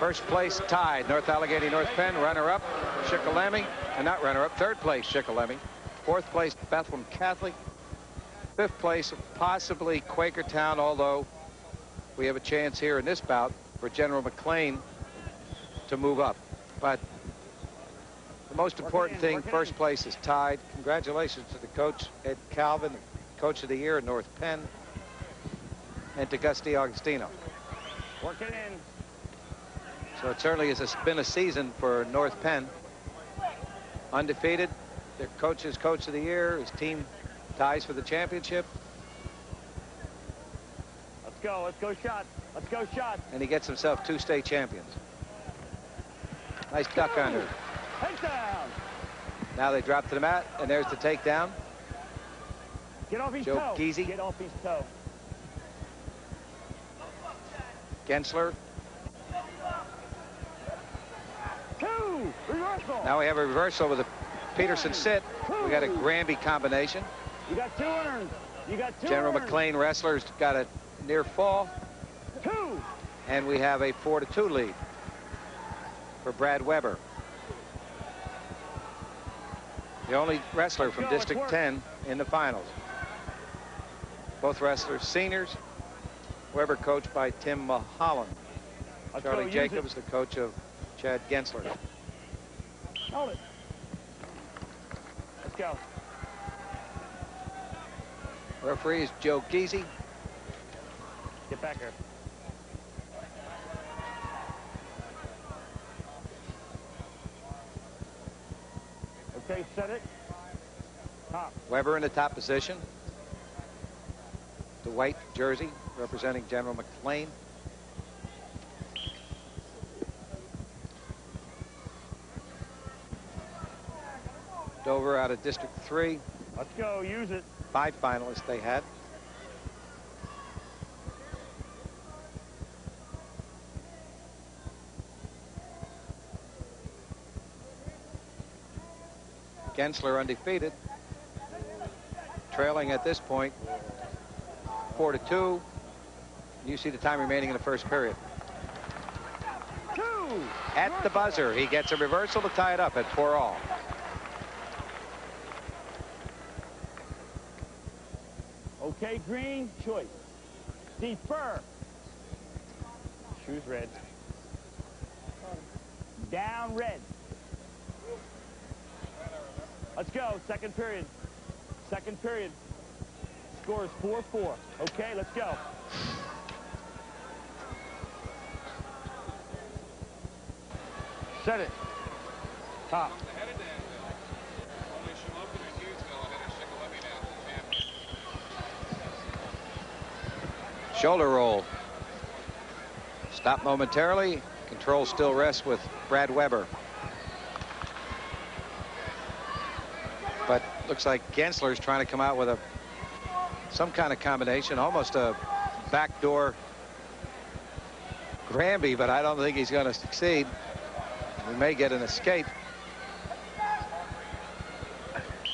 First place tied, North Allegheny, North Penn. Runner-up, Shikellamy. Not runner-up, 3rd place, Shikellamy. 4th place, Bethlehem Catholic. 5th place, possibly Quakertown, although we have a chance here in this bout for General McLean to move up. But the most important thing, first place is tied. Congratulations to the coach, Ed Calvin, Coach of the Year at North Penn, and to Gus DiAugustino. Work it in. So it certainly has been a season for North Penn. Undefeated. Their coach is Coach of the Year. His team ties for the championship. Let's go shots. Let's go shots. And he gets himself 2 state champions. Nice duck under. Takedown. Now they drop to the mat, and there's the takedown. Get off his Joe toe. Geezy. Get off his toe. Gensler. 2. Reversal. Now we have a reversal with a Peterson sit. We got a Granby combination. You got 2 earned. You got 2 General earned. McLean wrestlers got a near fall. 2. And we have a 4-2 lead for Brad Weber. The only wrestler from District 10 in the finals. Both wrestlers seniors. Weber coached by Tim Mulholland. Charlie Jacobs, the coach of Chad Gensler. Hold it. Let's go. Referee is Joe Geezy. Get back here. Okay, set it. Top. Weber in the top position. The white jersey representing General McLean. Dover out of District 3. Let's go. Use it. 5 finalists they had. Gensler undefeated. Trailing at this point 4-2. You see the time remaining in the first period. 2. At the buzzer, he gets a reversal to tie it up at 4-all. Okay, green, choice. Defer. Shoes red. Down red. Let's go. Second period. Second period. Score is 4-4. Okay, let's go. Set it. Top. Shoulder roll. Stop momentarily. Control still rests with Brad Weber. But looks like Gensler's trying to come out with some kind of combination, almost a backdoor Granby, but I don't think he's going to succeed. We may get an escape.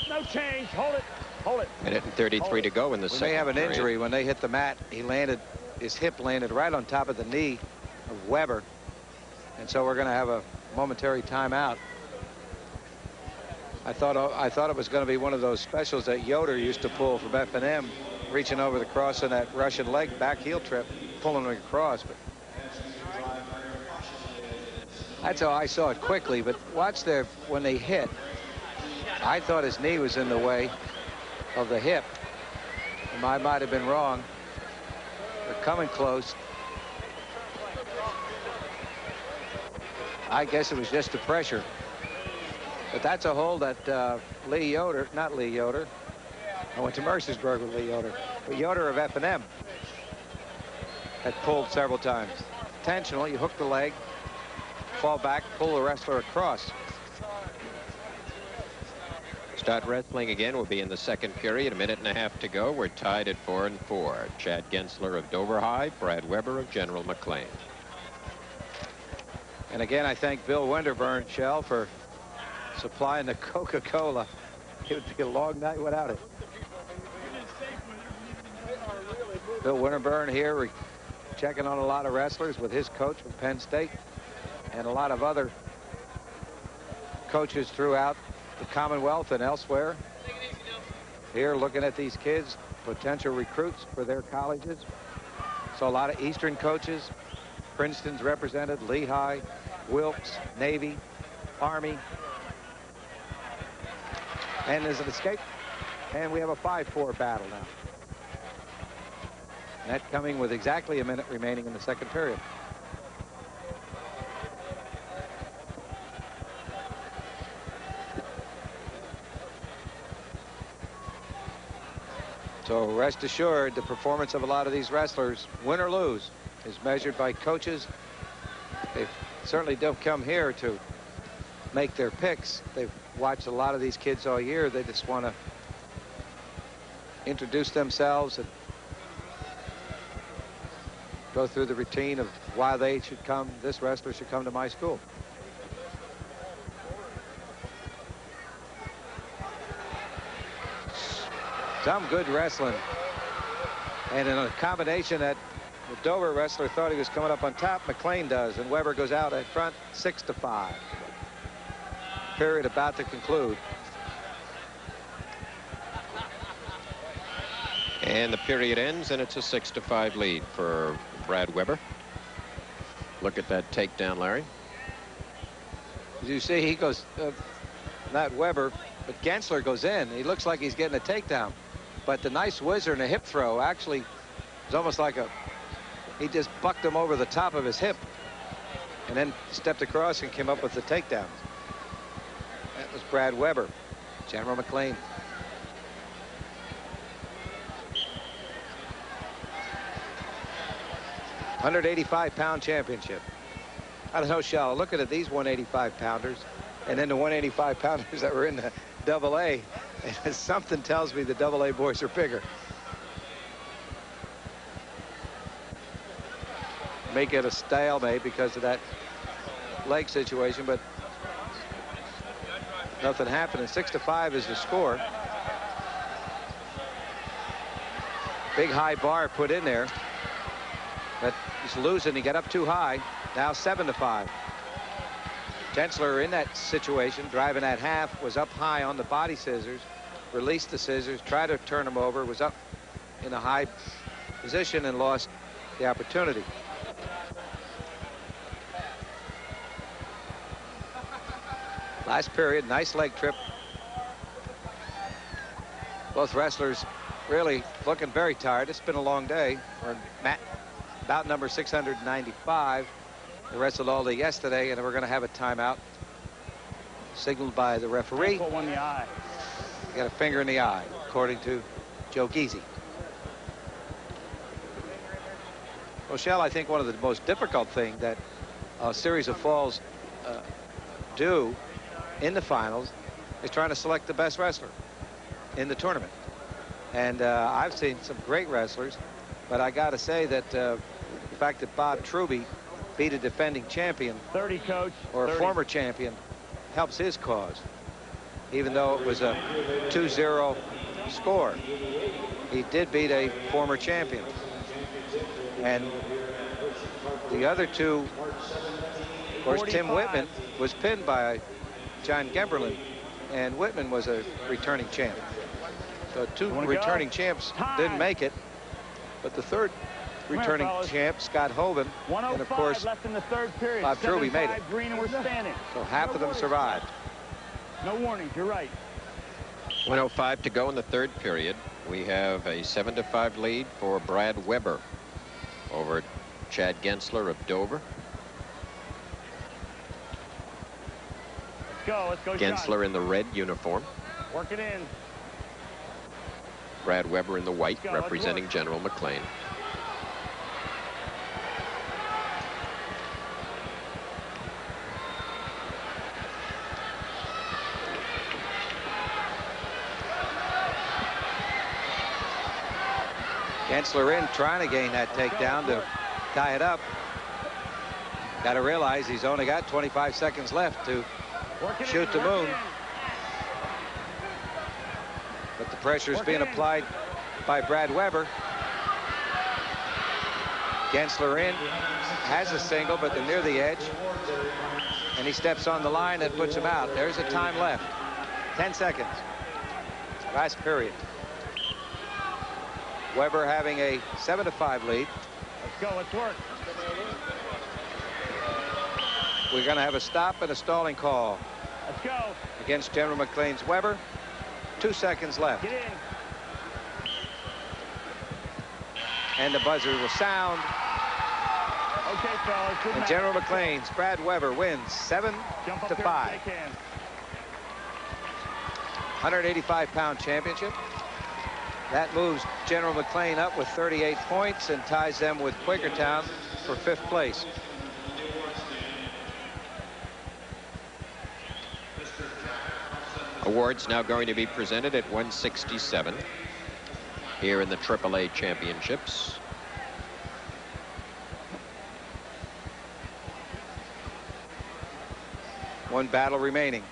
No change. Hold it. Hold it. Minute and 33 to go in the second. We may have an period. injury. When they hit the mat, his hip landed right on top of the knee of Weber. And so we're going to have a momentary timeout. I thought it was going to be one of those specials that Yoder used to pull from F&M, reaching over the cross in that Russian leg back heel trip, pulling it across. But that's how I saw it quickly. But watch there when they hit. I thought his knee was in the way of the hip. I might have been wrong. They're coming close. I guess it was just the pressure. But that's a hold that not Lee Yoder. I went to Mercersburg with Lee Yoder. But Yoder of F&M had pulled several times. Intentional, you hook the leg, fall back, pull the wrestler across. Start wrestling again. Will be in the second period. A minute and a half to go. We're tied at 4-4. Chad Gensler of Dover High, Brad Weber of General McLean. And again, I thank Bill Winterburn, Shell, for supplying the Coca-Cola. It would be a long night without it. Bill Winterburn here checking on a lot of wrestlers with his coach from Penn State and a lot of other coaches throughout the Commonwealth and elsewhere. Here looking at these kids, potential recruits for their colleges. So a lot of Eastern coaches. Princeton's represented, Lehigh, Wilkes, Navy, Army. And there's an escape. And we have a 5-4 battle now. That coming with exactly a minute remaining in the second period. So rest assured, the performance of a lot of these wrestlers, win or lose, is measured by coaches. They certainly don't come here to make their picks. They've watched a lot of these kids all year. They just want to introduce themselves and go through the routine of why they should come, this wrestler should come to my school. Some good wrestling. And in a combination that the Dover wrestler thought he was coming up on top, McLean does, and Weber goes out at front 6-5. Period about to conclude. And the period ends, and it's a 6-5 lead for Brad Weber. Look at that takedown, Larry. As you see, he goes, not Weber, but Gensler goes in. He looks like he's getting a takedown. But the nice whizzer and a hip throw actually is almost like he just bucked him over the top of his hip and then stepped across and came up with the takedown. That was Brad Weber, General McLean. £185 championship. I don't know, Shell. Looking at these 185-pounders and then the 185-pounders that were in the AA, and something tells me the AA boys are bigger. Make it a stalemate because of that leg situation, but nothing happened. 6-5 is the score. Big high bar put in there, but he's losing. He got up too high. Now 7-5. Gensler in that situation, driving at half, was up high on the body scissors, released the scissors, tried to turn him over, was up in a high position and lost the opportunity. Last period, nice leg trip. Both wrestlers really looking very tired. It's been a long day. We're at bout number 695. They wrestled all day yesterday, and we're going to have a timeout signaled by the referee. Put one in the eye. He got a finger in the eye, according to Joe Geezy. Well, Shell, I think one of the most difficult thing that a series of falls do in the finals is trying to select the best wrestler in the tournament. And I've seen some great wrestlers, but I got to say that the fact that Bob Truby beat a defending champion 30, coach. or 30. a former champion helps his cause. Even though it was a 2-0 score, he did beat a former champion. And the other two, of course, 45. Tim Whitman was pinned by John Gemberlin, and Whitman was a returning champ. So two returning champs didn't make it, but the third returning champ, Scott Hoven, and of course, left in the third period. Bob Truby made it. Green, and we're standing. So half of them survived. No warnings, you're right. 1:05 to go in the third period. We have a 7-5 lead for Brad Weber over Chad Gensler of Dover. Let's go, Gensler in the red uniform. Work it in. Brad Weber in the white, representing General McLean. Gensler in, trying to gain that takedown to tie it up. Got to realize he's only got 25 seconds left to shoot the moon. But the pressure is being applied by Brad Weber. Gensler in, has a single, but they're near the edge. And he steps on the line and puts him out. There's a time left. 10 seconds. Last period. Weber having a 7-5 lead. Let's go, let's work. We're going to have a stop and a stalling call. Let's go. Against General McLean's Weber. 2 seconds left. Get in. And the buzzer will sound. Okay, fellas. Good And match. General McLean's Brad Weber wins 7-5. 185-pound championship. That moves General McLean up with 38 points and ties them with Quakertown for 5th place. Awards now going to be presented at 167 here in the AAA championships. One battle remaining.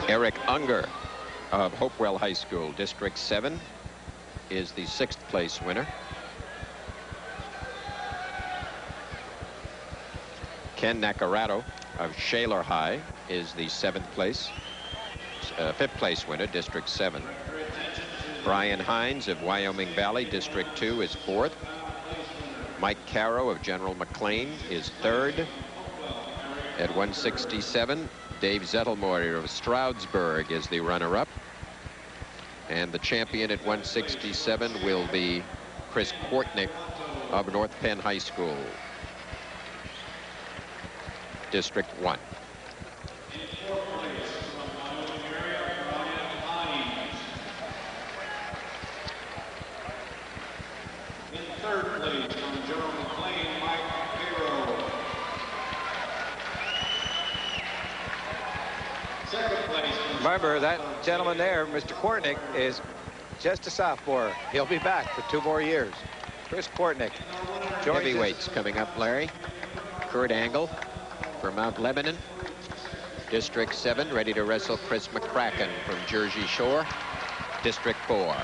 Eric Unger of Hopewell High School, District 7, is the 6th place winner. Ken Nacarado of Shaler High is the 5th place winner, District 7. Brian Hines of Wyoming Valley, District 2, is 4th. Mike Caro of General McLean is 3rd. At 167, Dave Zettelmoyer of Stroudsburg is the runner-up. And the champion at 167 will be Chris Kortnick of North Penn High School, District 1. In 3rd place from General McLean, Mike Caro. 2nd place. Remember, that gentleman there, Mr. Kortnick, is just a sophomore. He'll be back for 2 more years. Chris Kortnick. Heavyweights coming up, Larry. Kurt Angle for Mount Lebanon. District 7, ready to wrestle Chris McCracken from Jersey Shore, District 4.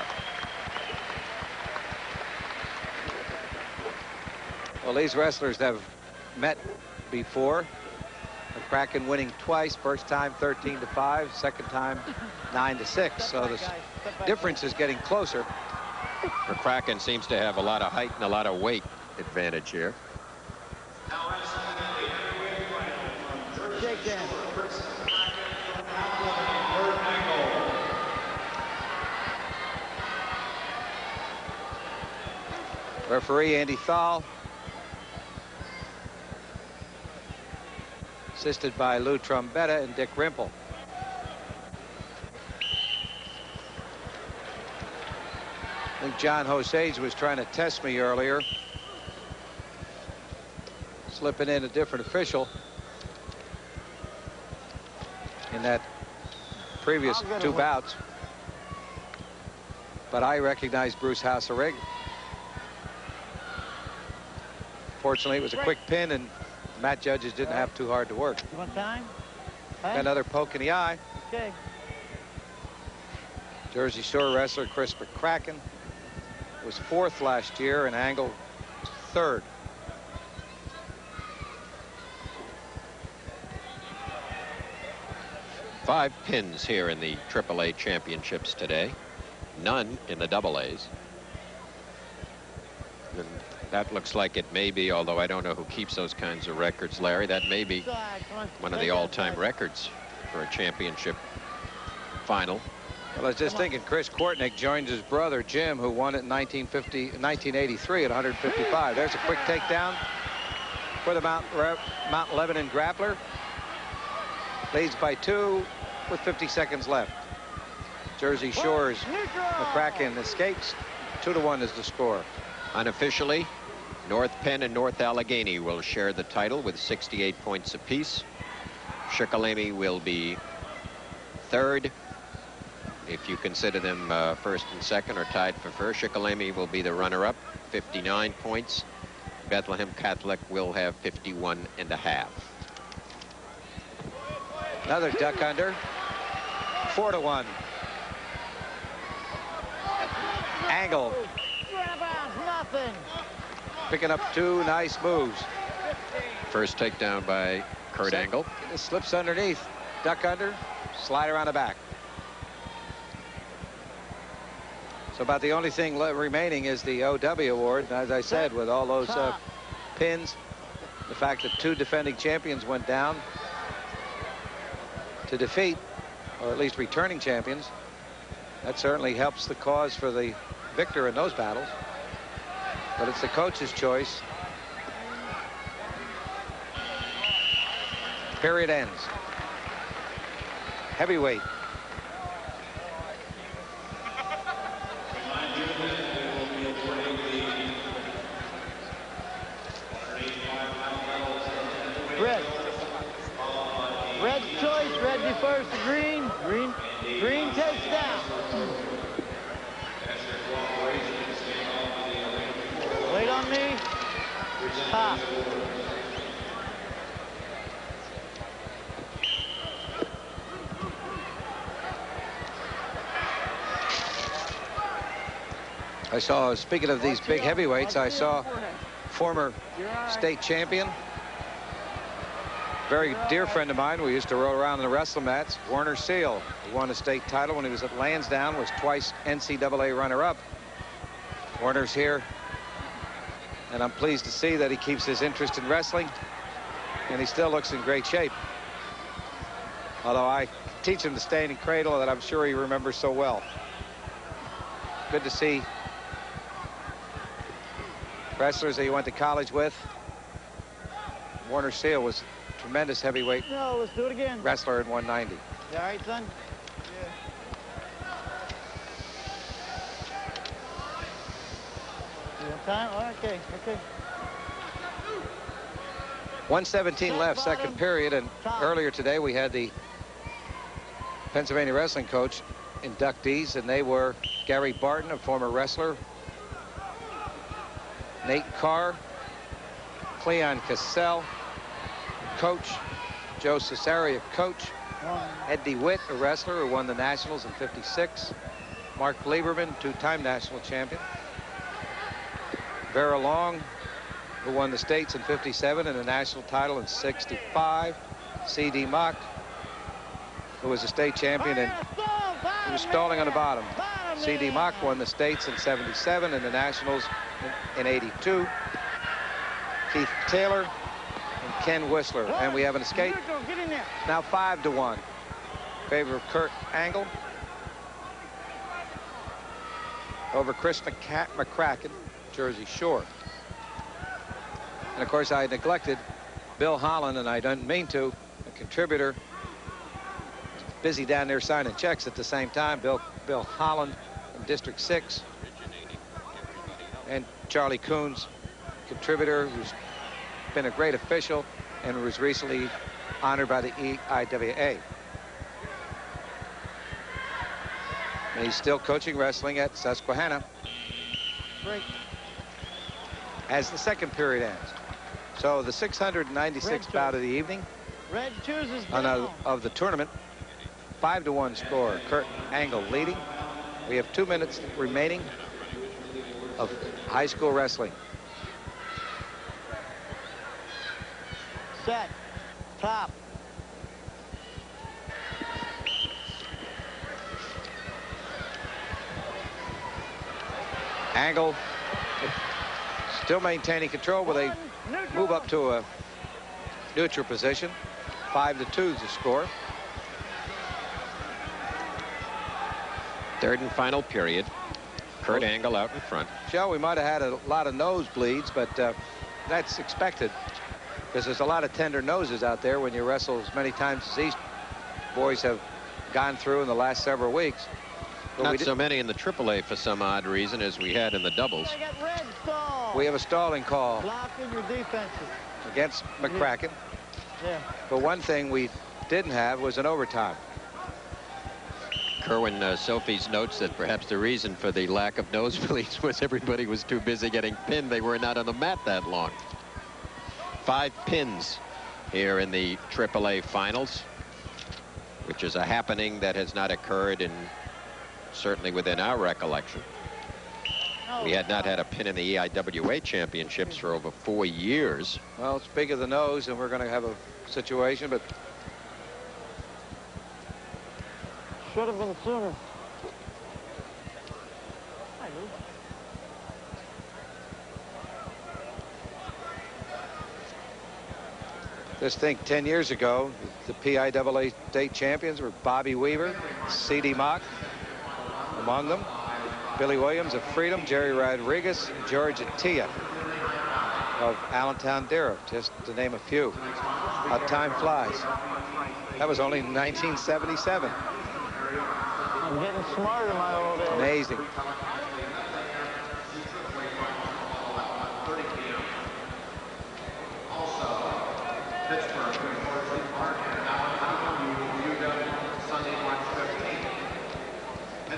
Well, these wrestlers have met before. McCracken winning twice, first time 13-5, second time 9-6. So the difference is getting closer. McCracken seems to have a lot of height and a lot of weight advantage here. Referee Andy Thal assisted by Lou Trombetta and Dick Rimple. I think John Hosage was trying to test me earlier, slipping in a different official in that previous two bouts. But I recognize Bruce Hasserig. Fortunately, it was a quick pin, and Matt Judges didn't have too hard to work. You want time? Got another poke in the eye. Okay. Jersey Shore wrestler Chris McCracken was 4th last year, and Angle was 3rd. Five pins here in the AAA championships today. None in the AA's. And that looks like it may be, although I don't know who keeps those kinds of records, Larry, that may be one of the all-time records for a championship final. Well, I was just thinking Chris Kortnick joined his brother Jim, who won it in 1983 at 155. There's a quick takedown for the Mount Lebanon grappler. Leads by 2 with 50 seconds left. Jersey Shore's McCracken escapes. 2-1 is the score. Unofficially, North Penn and North Allegheny will share the title with 68 points apiece. Shikellamy will be 3rd. If you consider them 1st and 2nd or tied for 1st, Shikellamy will be the runner-up, 59 points. Bethlehem Catholic will have 51.5. Another duck under. 4-1. Angle. Nothing. Picking up 2 nice moves. First takedown by Kurt Angle. It slips underneath. Duck under. Slide around the back. So about the only thing remaining is the OW award. And as I said, with all those pins, the fact that 2 defending champions went down to defeat, or at least returning champions, that certainly helps the cause for the victor in those battles. But it's the coach's choice. Period ends. Heavyweight. Red. Red's choice. Red defers to green. Green takes down. Wait on me. Top. I saw, speaking of these big heavyweights, I saw former state champion, very dear friend of mine. We used to roll around in the wrestling mats. Warner Seal, who won a state title when he was at Lansdowne, was twice NCAA runner-up. Warner's here, and I'm pleased to see that he keeps his interest in wrestling, and he still looks in great shape. Although I teach him the standing cradle that I'm sure he remembers so well. Good to see wrestlers that he went to college with. Warner Seal was a tremendous heavyweight Let's do it again. wrestler in 190. You all right, son? You want time? Oh, okay. 1:17 left, second period, and earlier today we had the Pennsylvania wrestling coach inductees, and they were Gary Barton, a former wrestler, Nate Carr, Cleon Cassell, coach, Joe Cesaria, coach, Ed DeWitt, a wrestler who won the Nationals in '56, Mark Lieberman, 2-time national champion, Vera Long, who won the states in '57 and a national title in '65, C.D. Mock, who was a state champion, and he was stalling on the bottom. C.D. Mock won the states in '77 and the nationals in '82. Keith Taylor and Ken Whistler, and we have an escape. Now 5-1 favor of Kurt Angle over Chris McCracken, Jersey Shore. And of course I neglected Bill Holland, and I didn't mean to. contributor. Busy down there signing checks at the same time. Bill Holland from District 6. And Charlie Coons, contributor, who's been a great official and was recently honored by the PIAA. And he's still coaching wrestling at Susquehanna. Break. As the second period ends. So the 696th bout of the evening. Red chooses down. Of the tournament. 5-1 score. Kurt Angle leading. We have 2 minutes remaining of high school wrestling. Set. Top. Angle still maintaining control, but they move up to a neutral position. 5-2 is the score. Third and final period. Kurt Angle out in front. Joe, we might have had a lot of nosebleeds, but that's expected because there's a lot of tender noses out there when you wrestle as many times as these boys have gone through in the last several weeks. But not so many in the AAA for some odd reason as we had in the doubles. Red stall. We have a stalling call Blocking your defenses. against McCracken. Yeah. But one thing we didn't have was an overtime. Kerwin Sophie's notes that perhaps the reason for the lack of nosebleeds was everybody was too busy getting pinned. They were not on the mat that long. 5 pins here in the AAA finals, which is a happening that has not occurred in certainly within our recollection. We had not had a pin in the EIWA championships for over 4 years. Well, it's big of the nose, and we're going to have a situation, but Should have been sooner. just think 10 years ago, the PIAA state champions were Bobby Weaver, C.D. Mock among them, Billy Williams of Freedom, Jerry Rodriguez, and George Attia of Allentown, Durham, just to name a few. How time flies. That was only in 1977. I'm getting smarter in my old age. Amazing.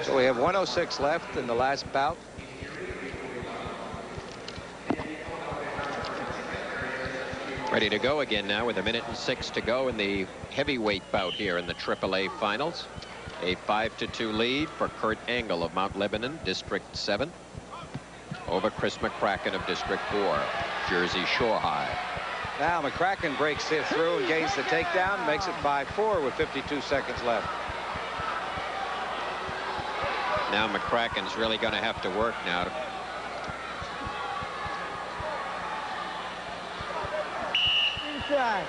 So we have 1:06 left in the last bout. Ready to go again now with 1:06 to go in the heavyweight bout here in the AAA finals. A 5-2 lead for Kurt Angle of Mount Lebanon, District 7, over Chris McCracken of District 4, Jersey Shore High. Now McCracken breaks it through and gains the takedown, makes it 5-4 with 52 seconds left. Now McCracken's really going to have to work now. Inside.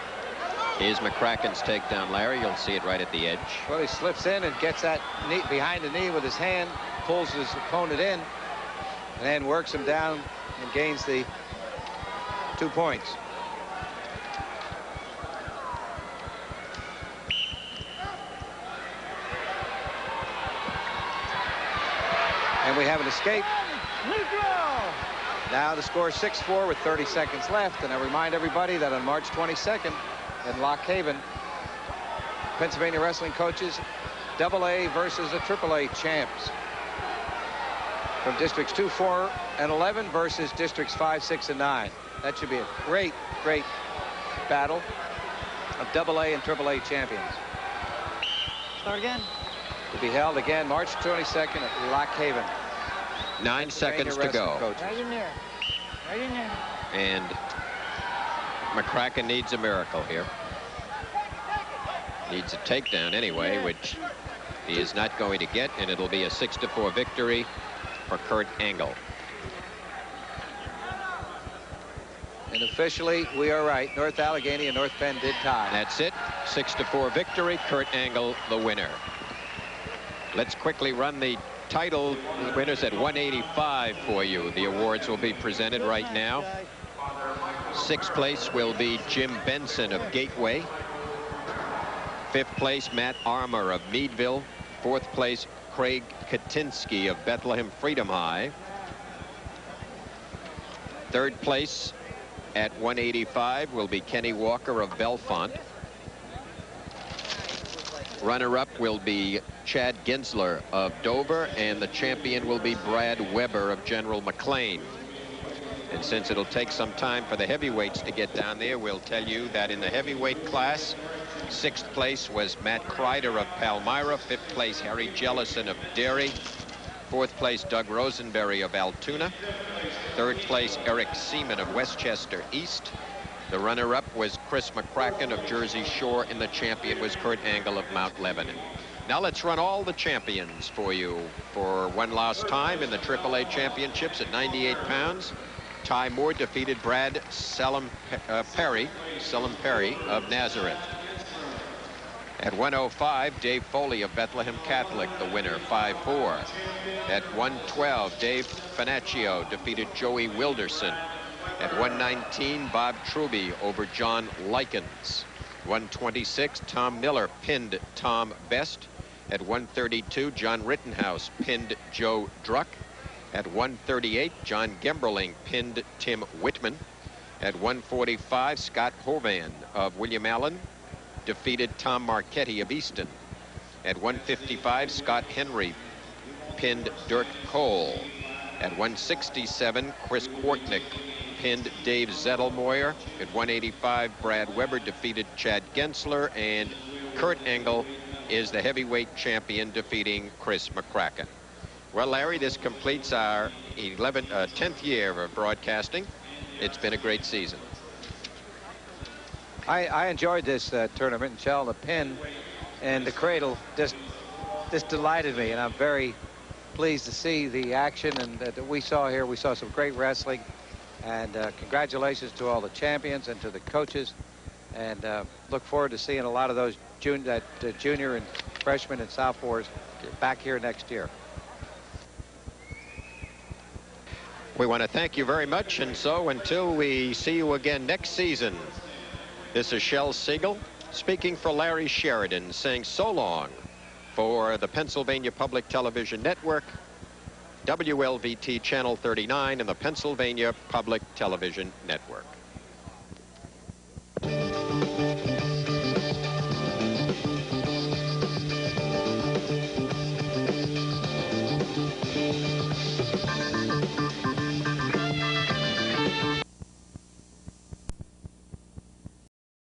Here's McCracken's takedown, Larry. You'll see it right at the edge. Well, he slips in and gets that knee behind the knee with his hand, pulls his opponent in, and then works him down and gains the 2 points. And we have an escape. Neutral. Now the score is 6-4 with 30 seconds left. And I remind everybody that on March 22nd in Lock Haven, Pennsylvania wrestling coaches, AA versus the AAA champs. From districts 2, 4, and 11 versus districts 5, 6, and 9. That should be a great, great battle of AA and AAA champions. Start again. To be held again March 22nd at Lock Haven. 9 seconds to go. Right in there. Right in there. And McCracken needs a miracle here. Needs a takedown anyway, which he is not going to get, and it'll be a 6-4 victory for Kurt Angle. And officially, we are right. North Allegheny and North Penn did tie. That's it. 6-4 victory. Kurt Angle, the winner. Let's quickly run the title winners at 185 for you. The awards will be presented right now. 6th place will be Jim Benson of Gateway. Fifth place, Matt Armour of Meadville. Fourth place, Craig Katinsky of Bethlehem Freedom High. Third place at 185 will be Kenny Walker of Belfont. Runner-up will be Chad Ginsler of Dover, and the champion will be Brad Weber of General McLean. And since it'll take some time for the heavyweights to get down there, we'll tell you that in the heavyweight class, sixth place was Matt Kreider of Palmyra. Fifth place, Harry Jellison of Derry. Fourth place, Doug Rosenberry of Altoona. Third place, Eric Seaman of Westchester East. The runner-up was Chris McCracken of Jersey Shore, and the champion was Kurt Angle of Mount Lebanon. Now let's run all the champions for you for one last time in the AAA championships at 98 pounds. Ty Moore defeated Brad Perry of Nazareth. At 105, Dave Foley of Bethlehem Catholic, the winner, 5-4. At 112, Dave Finaccio defeated Joey Wilderson. At 119, Bob Truby over John Likens. 126, Tom Miller pinned Tom Best. At 132, John Rittenhouse pinned Joe Druck. At 138, John Gemberling pinned Tim Whitman. At 145, Scott Hovan of William Allen defeated Tom Marchetti of Easton. At 155, Scott Henry pinned Dirk Cole. At 167, Chris Kwartnick pinned Dave Zettelmoyer. At 185, Brad Weber defeated Chad Gensler, and Kurt Angle is the heavyweight champion, defeating Chris McCracken. Well, Larry, this completes our 10th year of broadcasting. It's been a great season. I enjoyed this tournament, and Shell, the pin and the cradle just delighted me, and I'm very pleased to see the action and that we saw here. We saw some great wrestling, and congratulations to all the champions and to the coaches, and look forward to seeing a lot of those junior and freshmen and sophomores back here next year. We want to thank you very much, and so until we see you again next season, this is Shel Siegel speaking for Larry Sheridan, saying so long for the Pennsylvania Public Television Network, WLVT Channel 39, and the Pennsylvania Public Television Network.